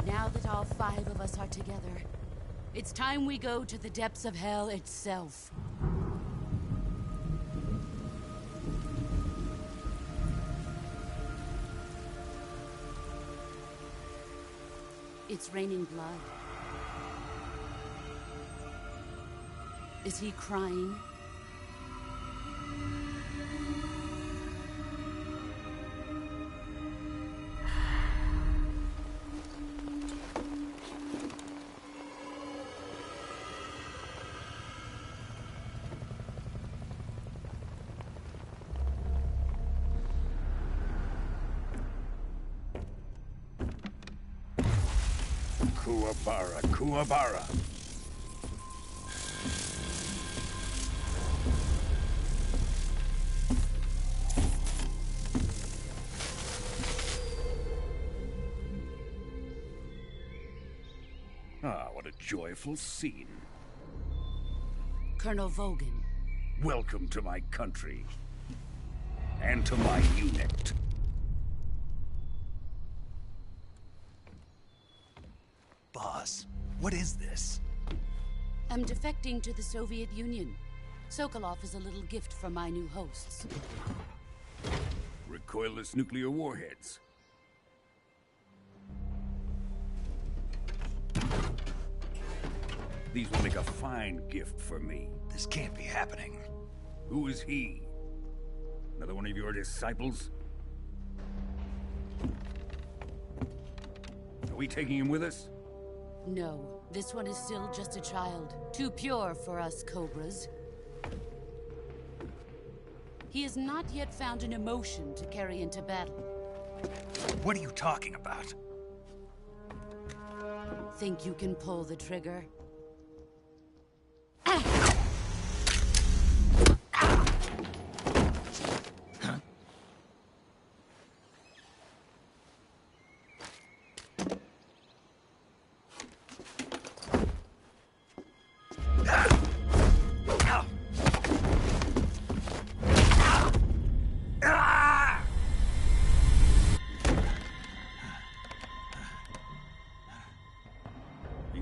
Now that all 5 of us are together, it's time we go to the depths of hell itself. It's raining blood. Is he crying? Kuwabara, Kuwabara. Ah, what a joyful scene. Colonel Vogan. Welcome to my country. And to my unit. Boss, what is this? I'm defecting to the Soviet Union. Sokolov is a little gift from my new hosts. Recoilless nuclear warheads. These will make a fine gift for me. This can't be happening. Who is he? Another one of your disciples? Are we taking him with us? No, this one is still just a child. Too pure for us Cobras. He has not yet found an emotion to carry into battle. What are you talking about? Think you can pull the trigger?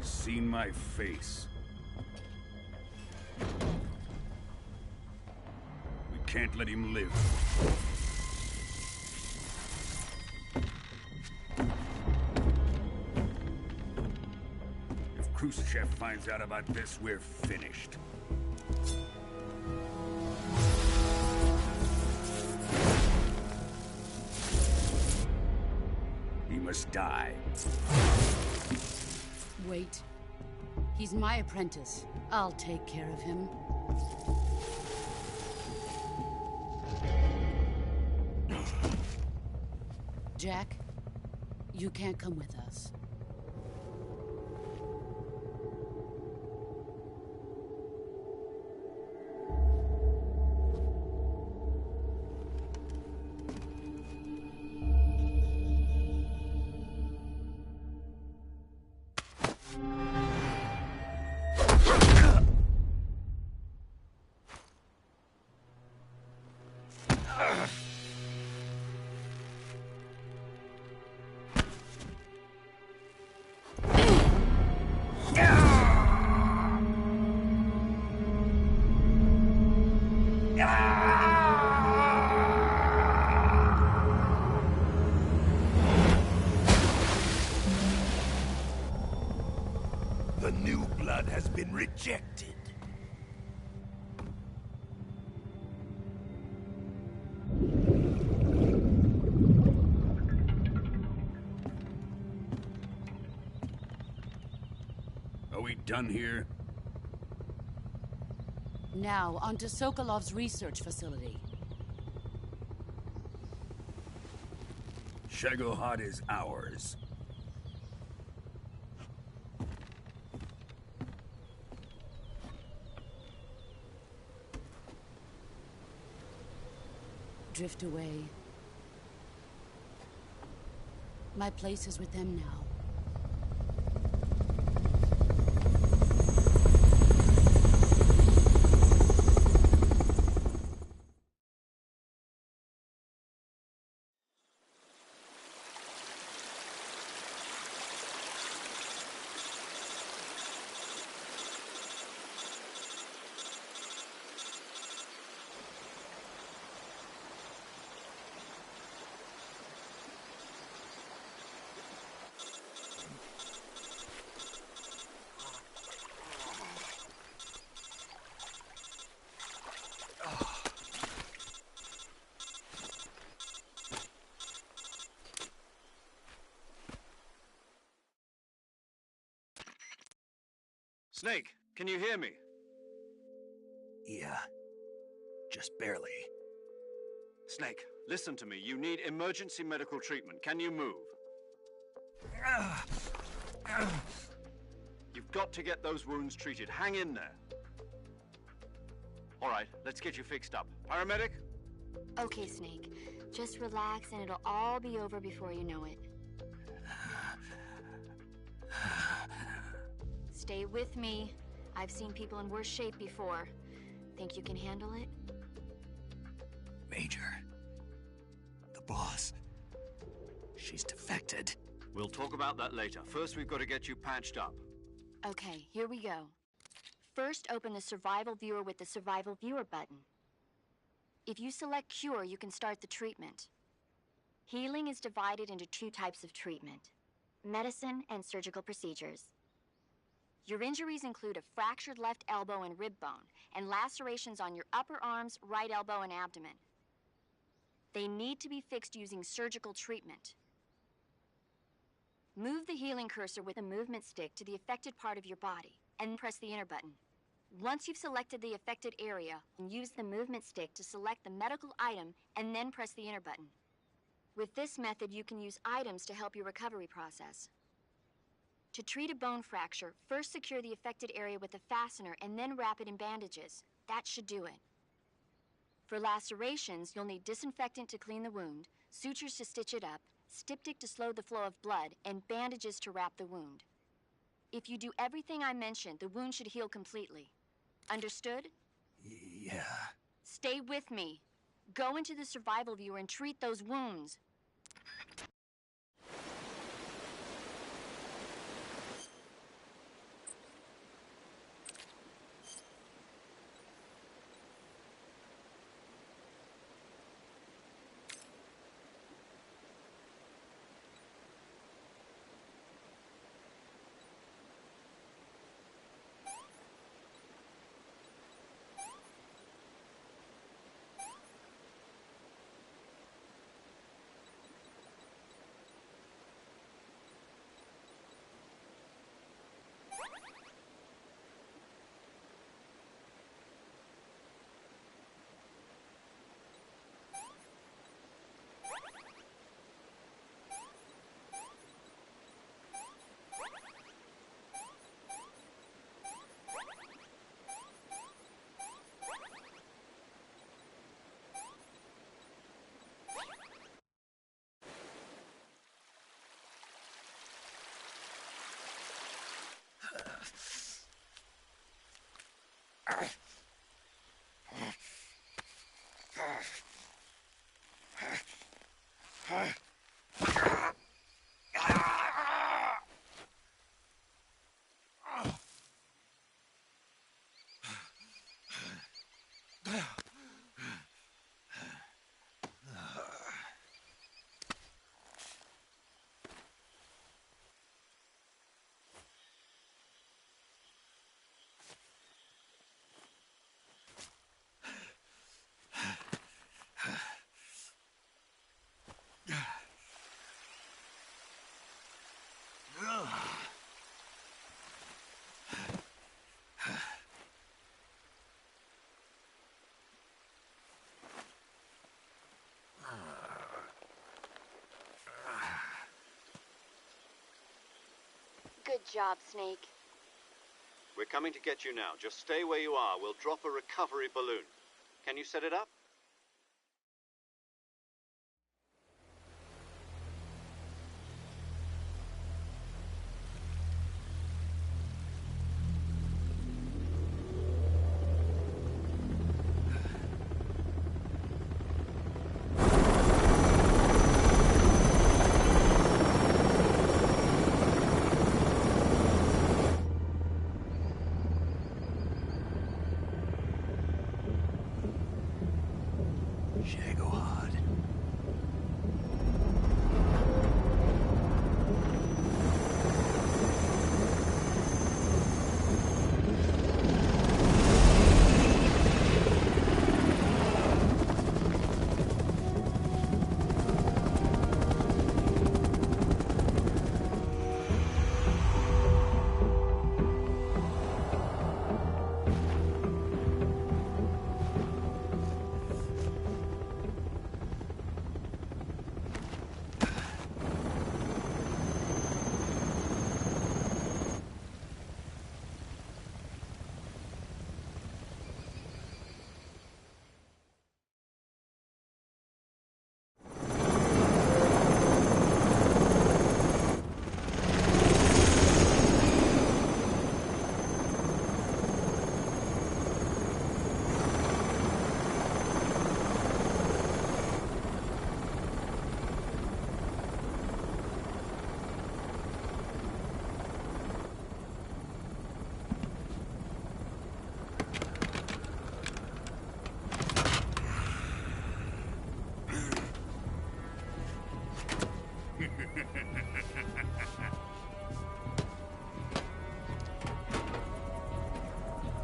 He's seen my face. We can't let him live. If Khrushchev finds out about this, we're finished. He must die. Wait. He's my apprentice. I'll take care of him. Jack, you can't come with us. The new blood has been rejected. Are we done here? Now, onto Sokolov's research facility. Shagohod is ours. Drift away. My place is with them now. Snake, can you hear me? Yeah. Just barely. Snake, listen to me. You need emergency medical treatment. Can you move? You've got to get those wounds treated. Hang in there. All right, let's get you fixed up. Paramedic? Okay, Snake. Just relax and it'll all be over before you know it. Stay with me. I've seen people in worse shape before. Think you can handle it? Major. The boss. She's defected. We'll talk about that later. First, we've got to get you patched up. Okay, here we go. First, open the Survival Viewer with the Survival Viewer button. If you select Cure, you can start the treatment. Healing is divided into two types of treatment: medicine and surgical procedures. Your injuries include a fractured left elbow and rib bone, and lacerations on your upper arms, right elbow, and abdomen. They need to be fixed using surgical treatment. Move the healing cursor with a movement stick to the affected part of your body, and press the enter button. Once you've selected the affected area, use the movement stick to select the medical item, and then press the enter button. With this method, you can use items to help your recovery process. To treat a bone fracture, first secure the affected area with a fastener and then wrap it in bandages. That should do it. For lacerations, you'll need disinfectant to clean the wound, sutures to stitch it up, styptic to slow the flow of blood, and bandages to wrap the wound. If you do everything I mentioned, the wound should heal completely. Understood? Yeah. Stay with me. Go into the Survival Viewer and treat those wounds. Good job, Snake. We're coming to get you now. Just stay where you are. We'll drop a recovery balloon. Can you set it up?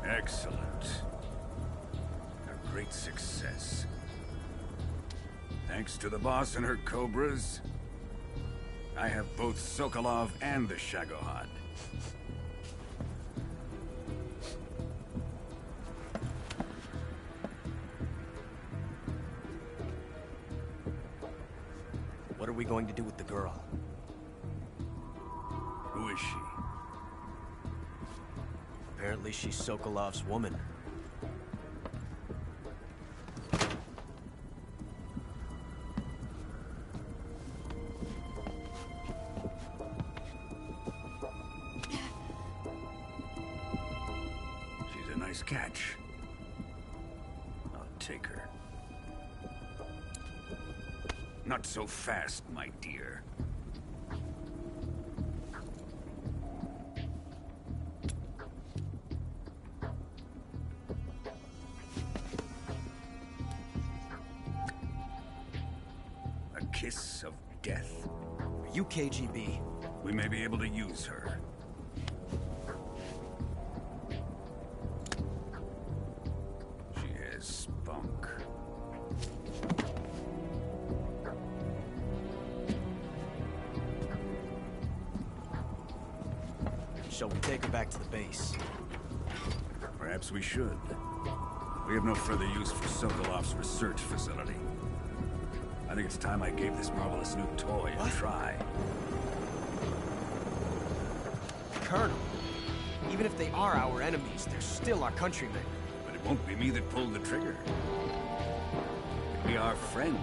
Excellent. A great success. Thanks to the boss and her cobras, I have both Sokolov and the Shagohod. What are we going to do with the girl? Who is she? Apparently she's Sokolov's woman. She's a nice catch. I'll take her. Not so fast, my dear. A kiss of death. Are you KGB? We may be able to use her. She has spunk. Shall we take her back to the base? Perhaps we should. We have no further use for Sokolov's research facility. I think it's time I gave this marvelous new toy a try. Colonel, even if they are our enemies, they're still our countrymen. But it won't be me that pulled the trigger. It'll be our friend,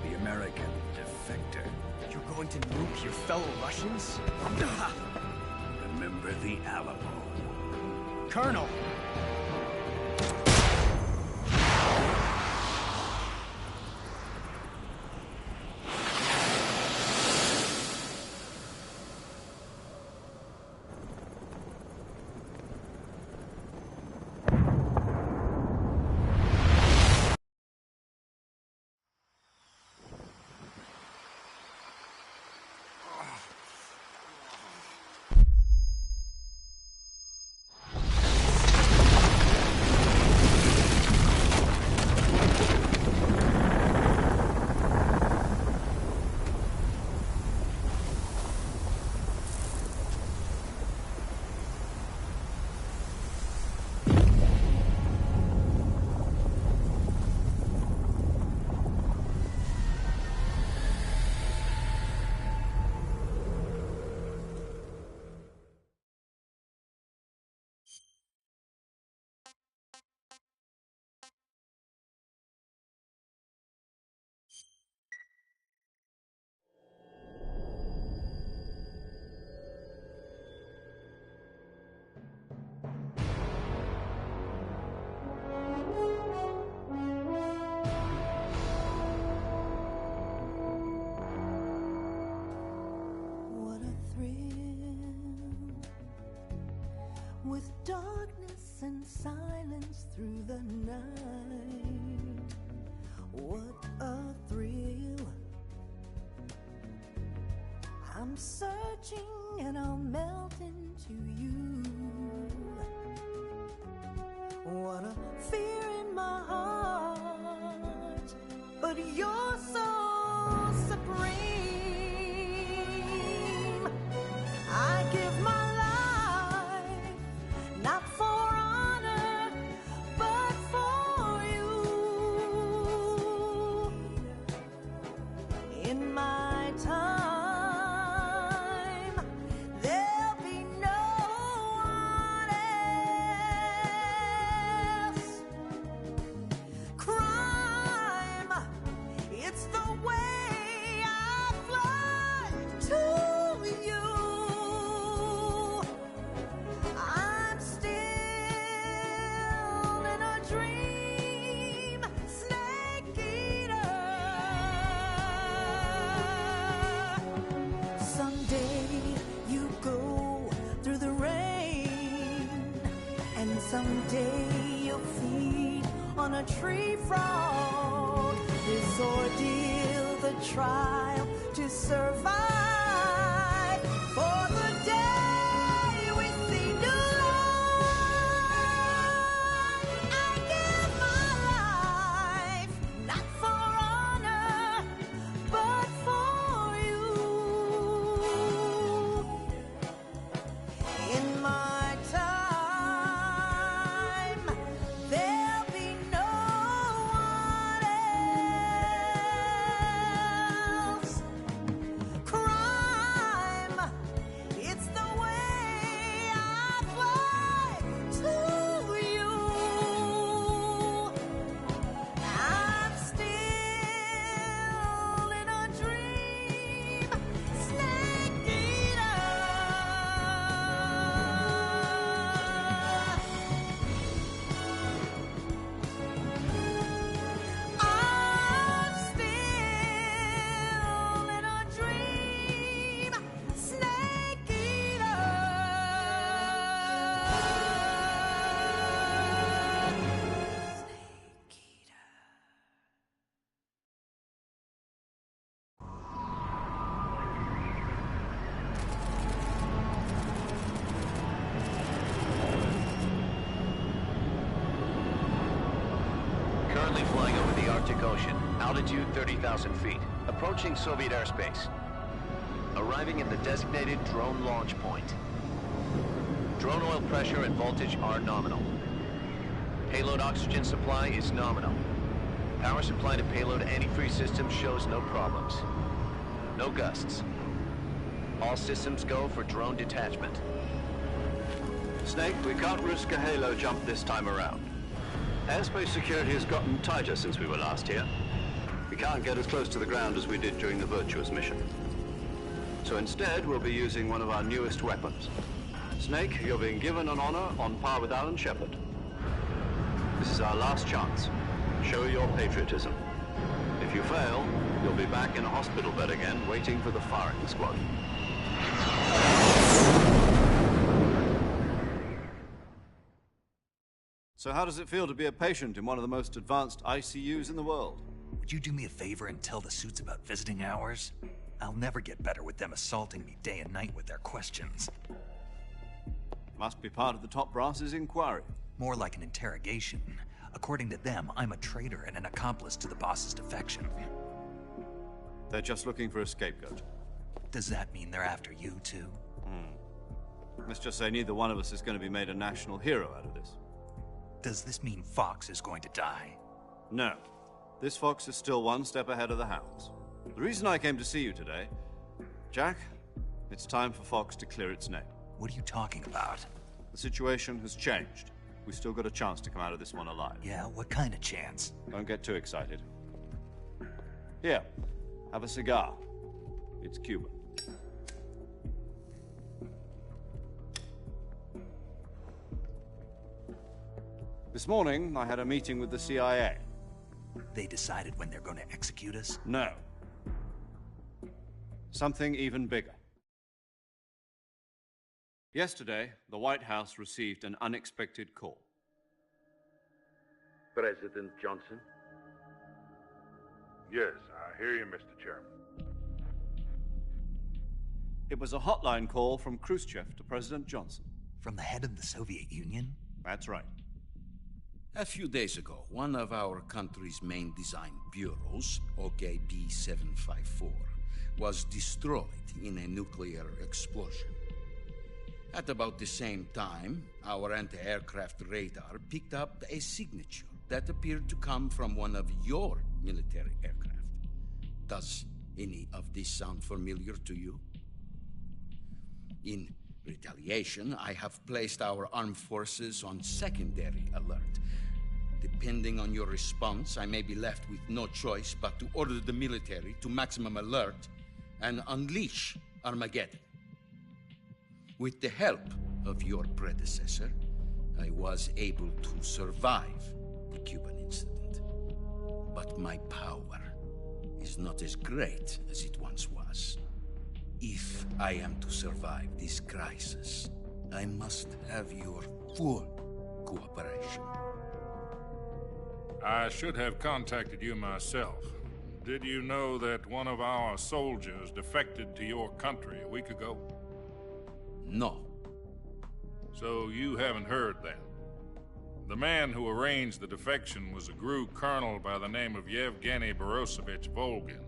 the American defector. You're going to nuke your fellow Russians? Remember the Alamo. Colonel! With darkness and silence through the night, what a thrill. I'm searching and I'll melt into you. What a fear in my heart, but you're so supreme. I give my life, not for honor, but for you. In my time, there'll be no one else. Crime, it's the way I fly to you. I'm still in a dream, snake eater. Someday you go through the rain, and someday you'll feed on a tree frog. This ordeal, the trial to survive, for the day we see new life. I give my life, not for honor, but for you. In my time, there'll be no one else. Crime, it's the way I fly to you. I'm still in a dream, snake eater. I'm still in a dream, snake eater. Snake eater. Currently flying over the Arctic Ocean, altitude 30,000 feet, approaching Soviet airspace. Arriving at the designated drone launch point. Drone oil pressure and voltage are nominal. Payload oxygen supply is nominal. Power supply to payload antifreeze system shows no problems. No gusts. All systems go for drone detachment. Snake, we can't risk a halo jump this time around. Airspace security has gotten tighter since we were last here. We can't get as close to the ground as we did during the Virtuous mission. So instead, we'll be using one of our newest weapons. Snake, you're being given an honor on par with Alan Shepard. This is our last chance. Show your patriotism. If you fail, you'll be back in a hospital bed again, waiting for the firing squad. So how does it feel to be a patient in one of the most advanced ICUs in the world? Would you do me a favor and tell the suits about visiting hours? I'll never get better with them assaulting me day and night with their questions. Must be part of the top brass's inquiry. More like an interrogation. According to them, I'm a traitor and an accomplice to the boss's defection. They're just looking for a scapegoat. Does that mean they're after you, too? Let's just say neither one of us is going to be made a national hero out of this. Does this mean Fox is going to die? No. This fox is still one step ahead of the hounds. The reason I came to see you today, Jack, it's time for Fox to clear its name. What are you talking about? The situation has changed. We've still got a chance to come out of this one alive. Yeah, what kind of chance? Don't get too excited. Here, have a cigar. It's Cuban. This morning, I had a meeting with the CIA. They decided when they're going to execute us? No. Something even bigger. Yesterday, the White House received an unexpected call. President Johnson? Yes, I hear you, Mr. Chairman. It was a hotline call from Khrushchev to President Johnson. From the head of the Soviet Union? That's right. A few days ago, one of our country's main design bureaus, OKB 754, was destroyed in a nuclear explosion. At about the same time, our anti-aircraft radar picked up a signature that appeared to come from one of your military aircraft. Does any of this sound familiar to you? In retaliation, I have placed our armed forces on secondary alert. Depending on your response, I may be left with no choice but to order the military to maximum alert and unleash Armageddon. With the help of your predecessor, I was able to survive the Cuban incident. But my power is not as great as it once was. If I am to survive this crisis, I must have your full cooperation. I should have contacted you myself. Did you know that one of our soldiers defected to your country a week ago? No. So you haven't heard then. The man who arranged the defection was a GRU colonel by the name of Yevgeny Borosovich Volgin.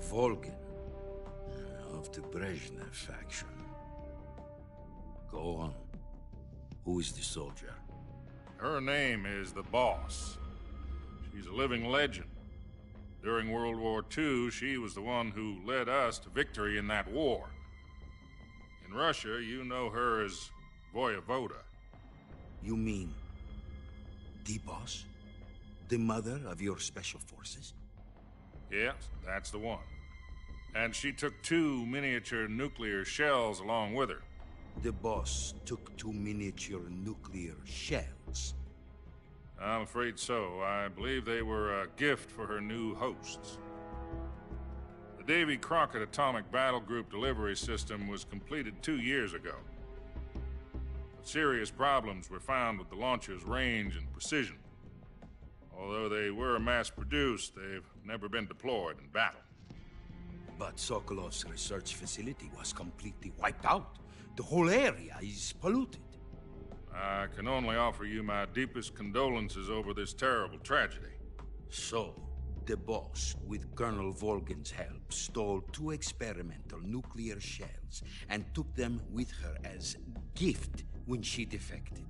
Volgin? Of the Brezhnev faction. Go on. Who is the soldier? Her name is the Boss. She's a living legend. During World War II, she was the one who led us to victory in that war. In Russia, you know her as Voyevoda. You mean the Boss? The mother of your special forces? Yes, that's the one. And she took 2 miniature nuclear shells along with her. The Boss took 2 miniature nuclear shells? I'm afraid so. I believe they were a gift for her new hosts. The Davy Crockett Atomic Battle Group delivery system was completed 2 years ago. But serious problems were found with the launcher's range and precision. Although they were mass-produced, they've never been deployed in battle. But Sokolov's research facility was completely wiped out. The whole area is polluted. I can only offer you my deepest condolences over this terrible tragedy. So, the Boss, with Colonel Volgin's help, stole 2 experimental nuclear shells and took them with her as gift when she defected.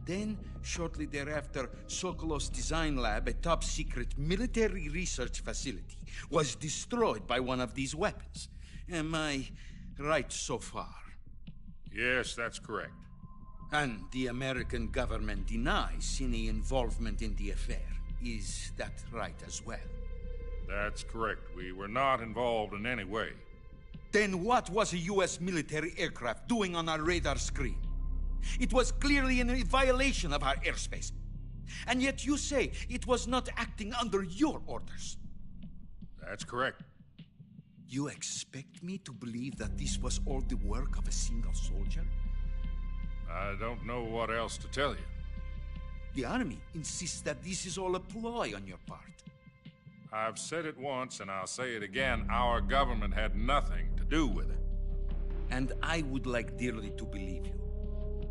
Then, shortly thereafter, Sokolov's design lab, a top-secret military research facility, was destroyed by one of these weapons. Am I right so far? Yes, that's correct. And the American government denies any involvement in the affair. Is that right as well? That's correct. We were not involved in any way. Then what was a US military aircraft doing on our radar screen? It was clearly in a violation of our airspace. And yet you say it was not acting under your orders. That's correct. You expect me to believe that this was all the work of a single soldier? I don't know what else to tell you. The army insists that this is all a ploy on your part. I've said it once, and I'll say it again. Our government had nothing to do with it. And I would like dearly to believe you.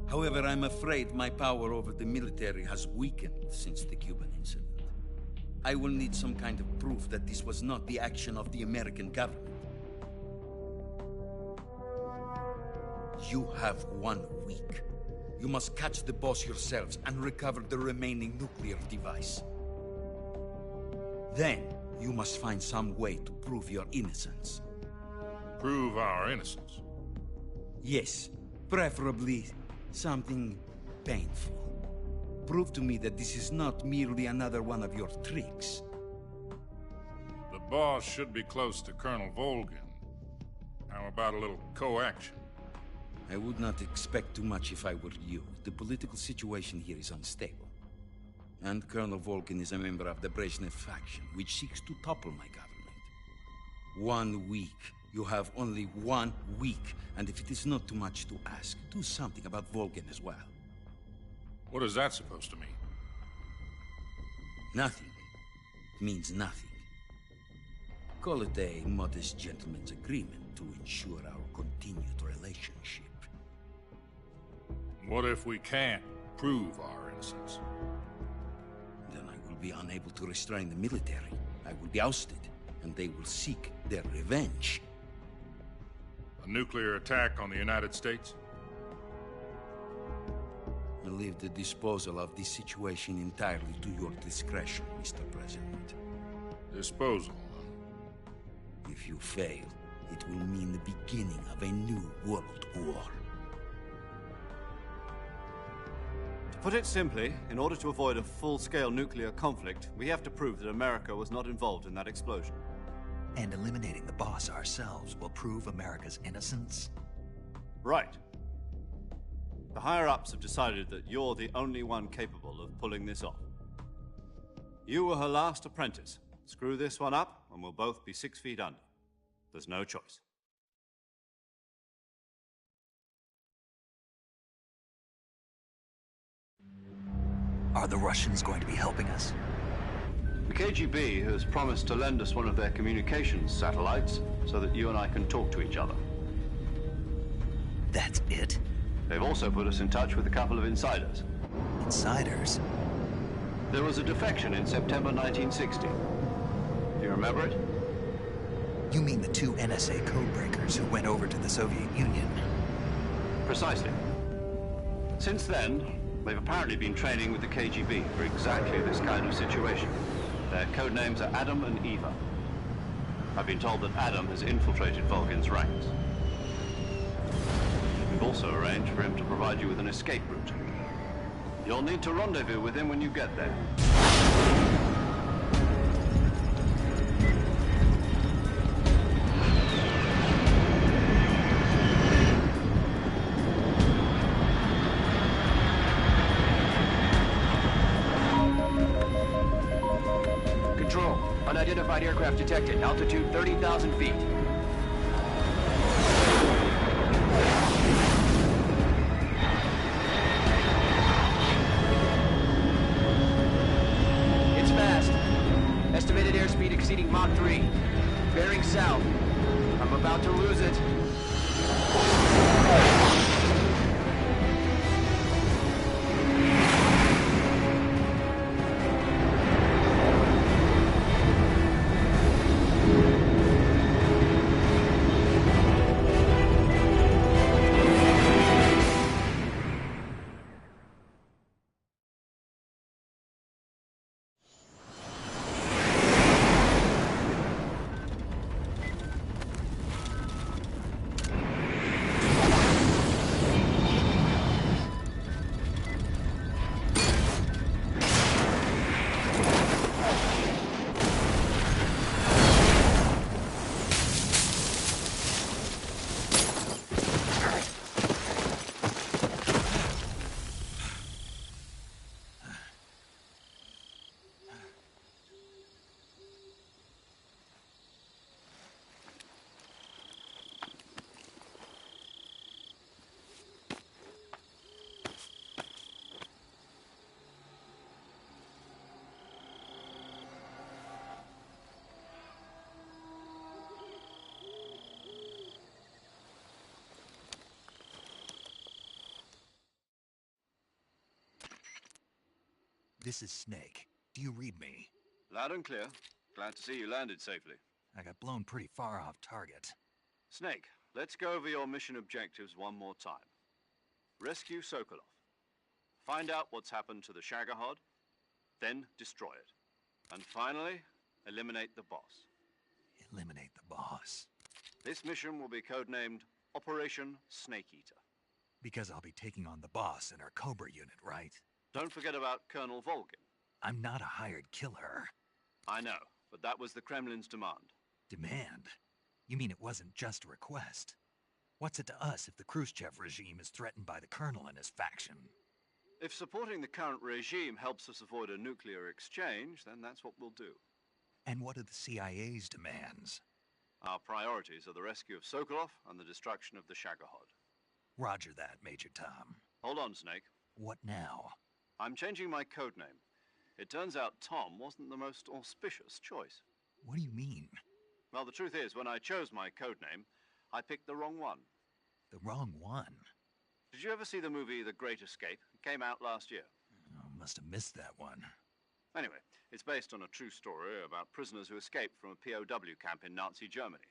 However, I'm afraid my power over the military has weakened since the Cuban incident. I will need some kind of proof that this was not the action of the American government. You have 1 week. You must catch the boss yourselves and recover the remaining nuclear device. Then, you must find some way to prove your innocence. Prove our innocence? Yes, preferably something painful. Prove to me that this is not merely another one of your tricks. The boss should be close to Colonel Volgin. How about a little co-action? I would not expect too much if I were you. The political situation here is unstable. And Colonel Volgin is a member of the Brezhnev faction, which seeks to topple my government. 1 week. You have only 1 week. And if it is not too much to ask, do something about Volgin as well. What is that supposed to mean? Nothing. It means nothing. Call it a modest gentleman's agreement to ensure our continued relationship. What if we can't prove our innocence? Then I will be unable to restrain the military. I will be ousted, and they will seek their revenge. A nuclear attack on the United States? I leave the disposal of this situation entirely to your discretion, Mr. President. Disposal? If you fail, it will mean the beginning of a new world war. To put it simply, in order to avoid a full-scale nuclear conflict, we have to prove that America was not involved in that explosion. And eliminating the boss ourselves will prove America's innocence? Right. The higher-ups have decided that you're the only one capable of pulling this off. You were her last apprentice. Screw this one up, and we'll both be 6 feet under. There's no choice. Are the Russians going to be helping us? The KGB has promised to lend us one of their communications satellites so that you and I can talk to each other. That's it? They've also put us in touch with a couple of insiders. Insiders? There was a defection in September 1960. Do you remember it? You mean the 2 NSA codebreakers who went over to the Soviet Union? Precisely. Since then, they've apparently been training with the KGB for exactly this kind of situation. Their code names are Adam and Eva. I've been told that Adam has infiltrated Volgin's ranks. We've also arranged for him to provide you with an escape route. You'll need to rendezvous with him when you get there. Control, unidentified aircraft detected. Altitude 30,000 feet. It's fast. Estimated airspeed exceeding Mach 3. Bearing south. I'm about to lose it. This is Snake. Do you read me? Loud and clear. Glad to see you landed safely. I got blown pretty far off target. Snake, let's go over your mission objectives one more time. Rescue Sokolov. Find out what's happened to the Shagohod, then destroy it. And finally, eliminate the boss. Eliminate the boss. This mission will be codenamed Operation Snake Eater. Because I'll be taking on the boss in our Cobra unit, right? Don't forget about Colonel Volgin. I'm not a hired killer. I know, but that was the Kremlin's demand. Demand? You mean it wasn't just a request? What's it to us if the Khrushchev regime is threatened by the Colonel and his faction? If supporting the current regime helps us avoid a nuclear exchange, then that's what we'll do. And what are the CIA's demands? Our priorities are the rescue of Sokolov and the destruction of the Shagohod. Roger that, Major Tom. Hold on, Snake. What now? I'm changing my codename. It turns out Tom wasn't the most auspicious choice. What do you mean? Well, the truth is, when I chose my codename, I picked the wrong one. The wrong one? Did you ever see the movie The Great Escape? It came out last year. Oh, must have missed that one. Anyway, it's based on a true story about prisoners who escaped from a POW camp in Nazi Germany.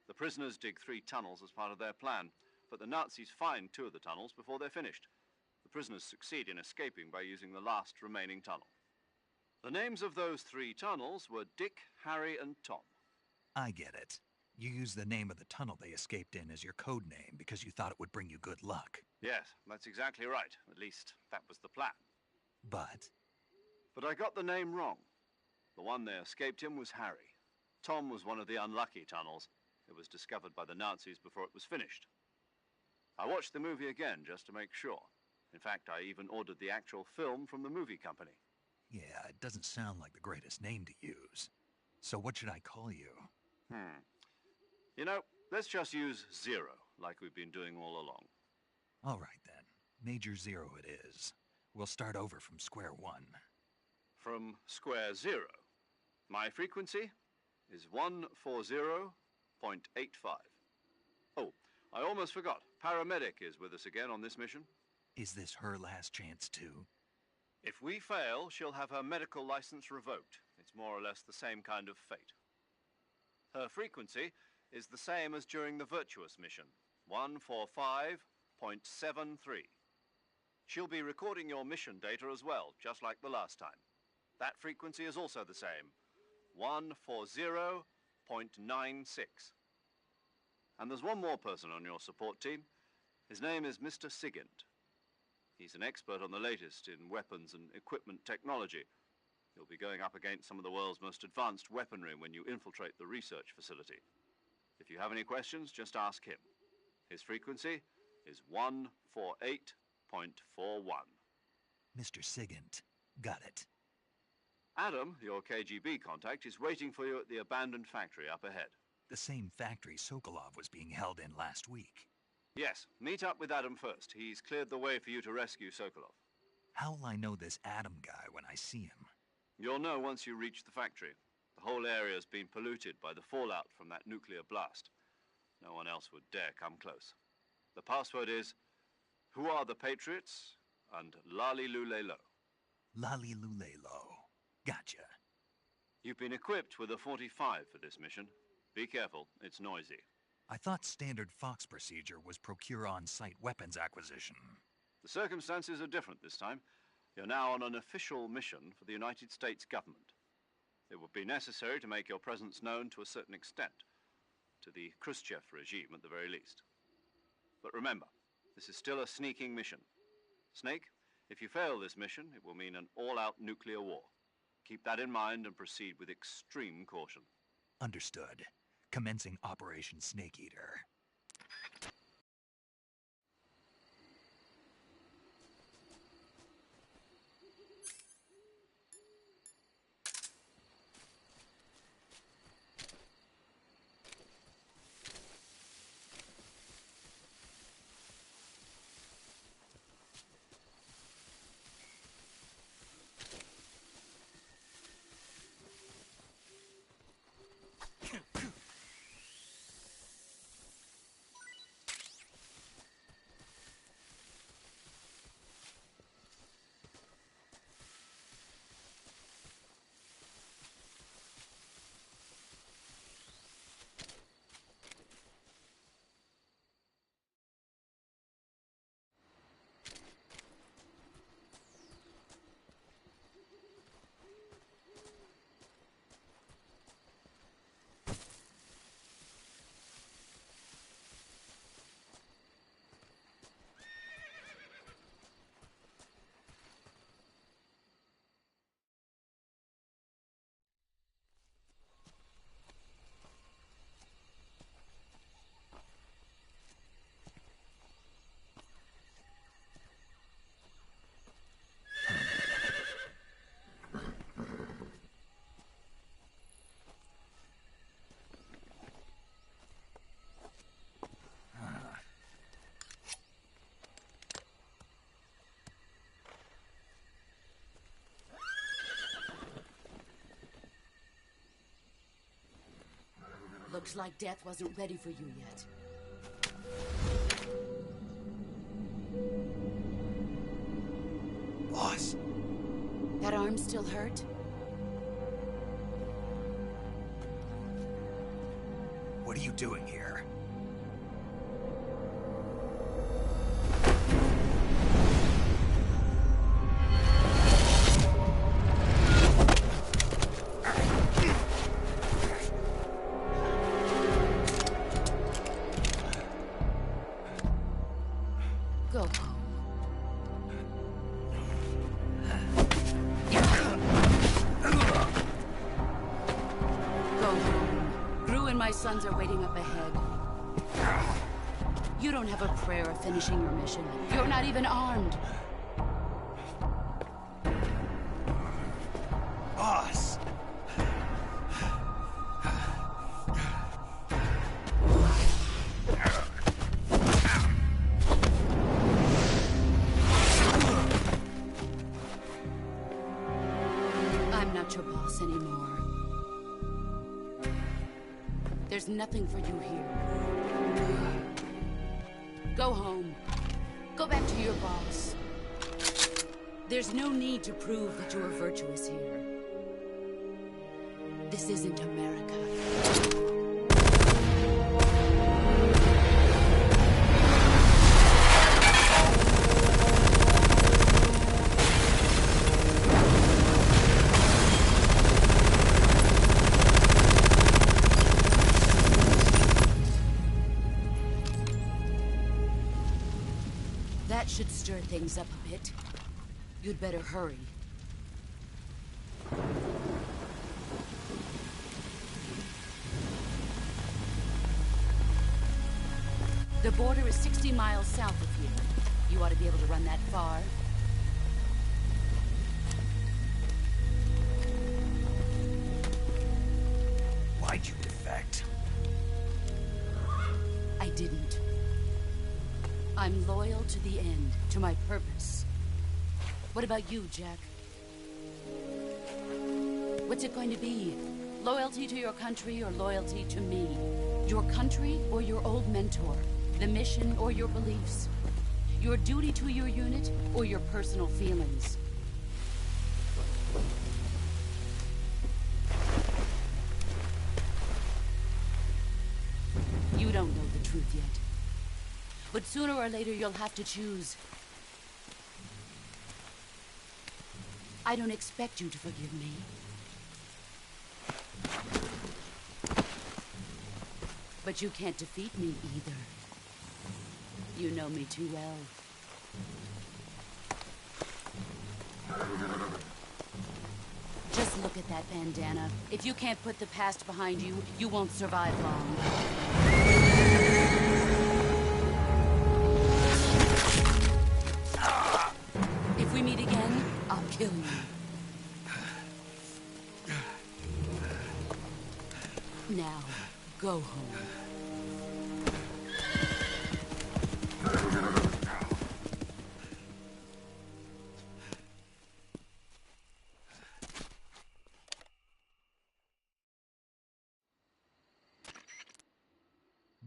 The prisoners dig 3 tunnels as part of their plan, but the Nazis find 2 of the tunnels before they're finished. The prisoners succeed in escaping by using the last remaining tunnel. The names of those 3 tunnels were Dick, Harry, and Tom. I get it. You used the name of the tunnel they escaped in as your code name because you thought it would bring you good luck. Yes, that's exactly right. At least, that was the plan. But I got the name wrong. The one they escaped in was Harry. Tom was one of the unlucky tunnels. It was discovered by the Nazis before it was finished. I watched the movie again just to make sure. In fact, I even ordered the actual film from the movie company. yeah, it doesn't sound like the greatest name to use. So what should I call you? You know, let's just use Zero, like we've been doing all along. All right then. Major Zero it is. We'll start over from square one. From square 0. My frequency is 140.85. Oh, I almost forgot. Paramedic is with us again on this mission. Is this her last chance too? If we fail, she'll have her medical license revoked. It's more or less the same kind of fate. Her frequency is the same as during the Virtuous mission, 145.73. She'll be recording your mission data as well, just like the last time. That frequency is also the same, 140.96. And there's one more person on your support team. His name is Mr. Sigint. He's an expert on the latest in weapons and equipment technology. You'll be going up against some of the world's most advanced weaponry when you infiltrate the research facility. If you have any questions, just ask him. His frequency is 148.41. Mr. Sigint. Got it. Adam, your KGB contact, is waiting for you at the abandoned factory up ahead. The same factory Sokolov was being held in last week. Yes, meet up with Adam first. He's cleared the way for you to rescue Sokolov. How will I know this Adam guy when I see him? You'll know once you reach the factory. The whole area's been polluted by the fallout from that nuclear blast. No one else would dare come close. The password is, "Who are the Patriots?" and Lali Lule Lo. Lali Lule Lo. Gotcha. You've been equipped with a 45 for this mission. Be careful, it's noisy. I thought standard Fox procedure was procure on-site weapons acquisition. The circumstances are different this time. You're now on an official mission for the United States government. It would be necessary to make your presence known to a certain extent, to the Khrushchev regime at the very least. But remember, this is still a sneaking mission. Snake, if you fail this mission, it will mean an all-out nuclear war. Keep that in mind and proceed with extreme caution. Understood. Commencing Operation Snake Eater. Looks like death wasn't ready for you yet. Boss. That arm still hurt? What are you doing here? Go home. Go home. Gru and my sons are waiting up ahead. You don't have a prayer of finishing your mission. You're not even armed. Boss! I'm not your boss anymore. There's nothing for you here. Go home. Go back to your boss. There's no need to prove that you are virtuous here. This isn't America. That should stir things up a bit. You'd better hurry. The border is 60 miles south of here. You ought to be able to run that far. Why'd you defect? I didn't. I'm loyal to the end, to my purpose. What about you, Jack? What's it going to be? Loyalty to your country or loyalty to me? Your country or your old mentor? The mission or your beliefs? Your duty to your unit or your personal feelings? You don't know the truth yet. But sooner or later, you'll have to choose. I don't expect you to forgive me. But you can't defeat me either. You know me too well. Just look at that bandana. If you can't put the past behind you, you won't survive long. If we meet again, I'll kill you. Now, go home.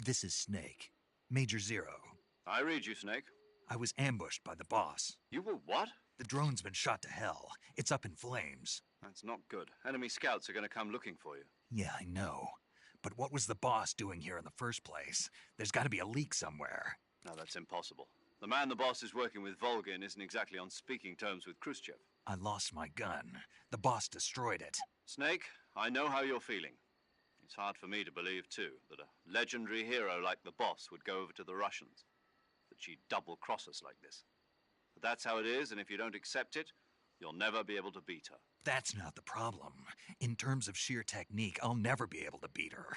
This is Snake. Major Zero. I read you, Snake. I was ambushed by the boss. You were what? The drone's been shot to hell. It's up in flames. That's not good. Enemy scouts are going to come looking for you. Yeah, I know. But what was the boss doing here in the first place? There's got to be a leak somewhere. No, that's impossible. The man the boss is working with, Volgin, isn't exactly on speaking terms with Khrushchev. I lost my gun. The boss destroyed it. Snake, I know how you're feeling. It's hard for me to believe, too, that a legendary hero like the boss would go over to the Russians. That she'd double-cross us like this. But that's how it is, and if you don't accept it, you'll never be able to beat her. That's not the problem. In terms of sheer technique, I'll never be able to beat her.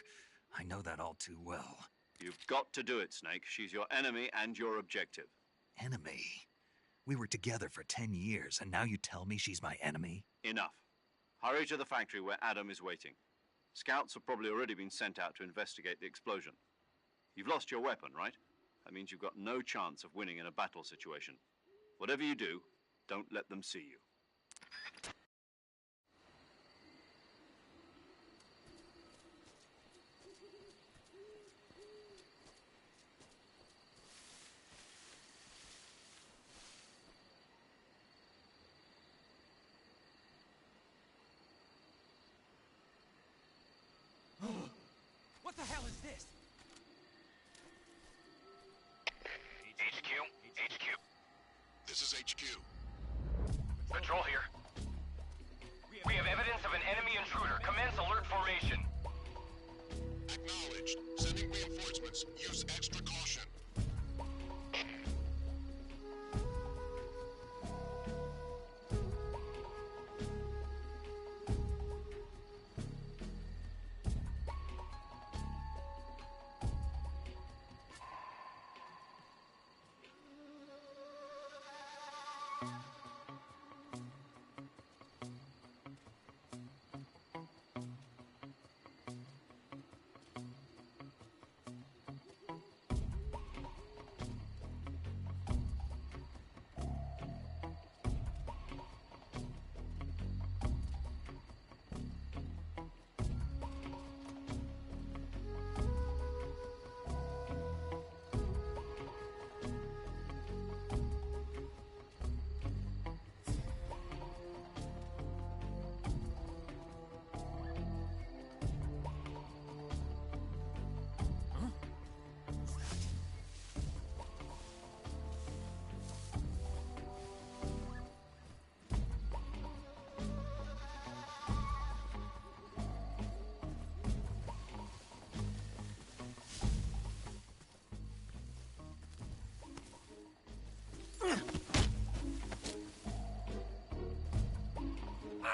I know that all too well. You've got to do it, Snake. She's your enemy and your objective. Enemy? We were together for 10 years, and now you tell me she's my enemy? Enough. Hurry to the factory where Adam is waiting. Scouts have probably already been sent out to investigate the explosion. You've lost your weapon, right? That means you've got no chance of winning in a battle situation. Whatever you do, don't let them see you. This is HQ. Patrol here. We have evidence of an enemy intruder. Commence alert formation. Acknowledged. Sending reinforcements. Use extra caution.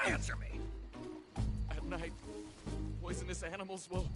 Answer me. At night, poisonous animals will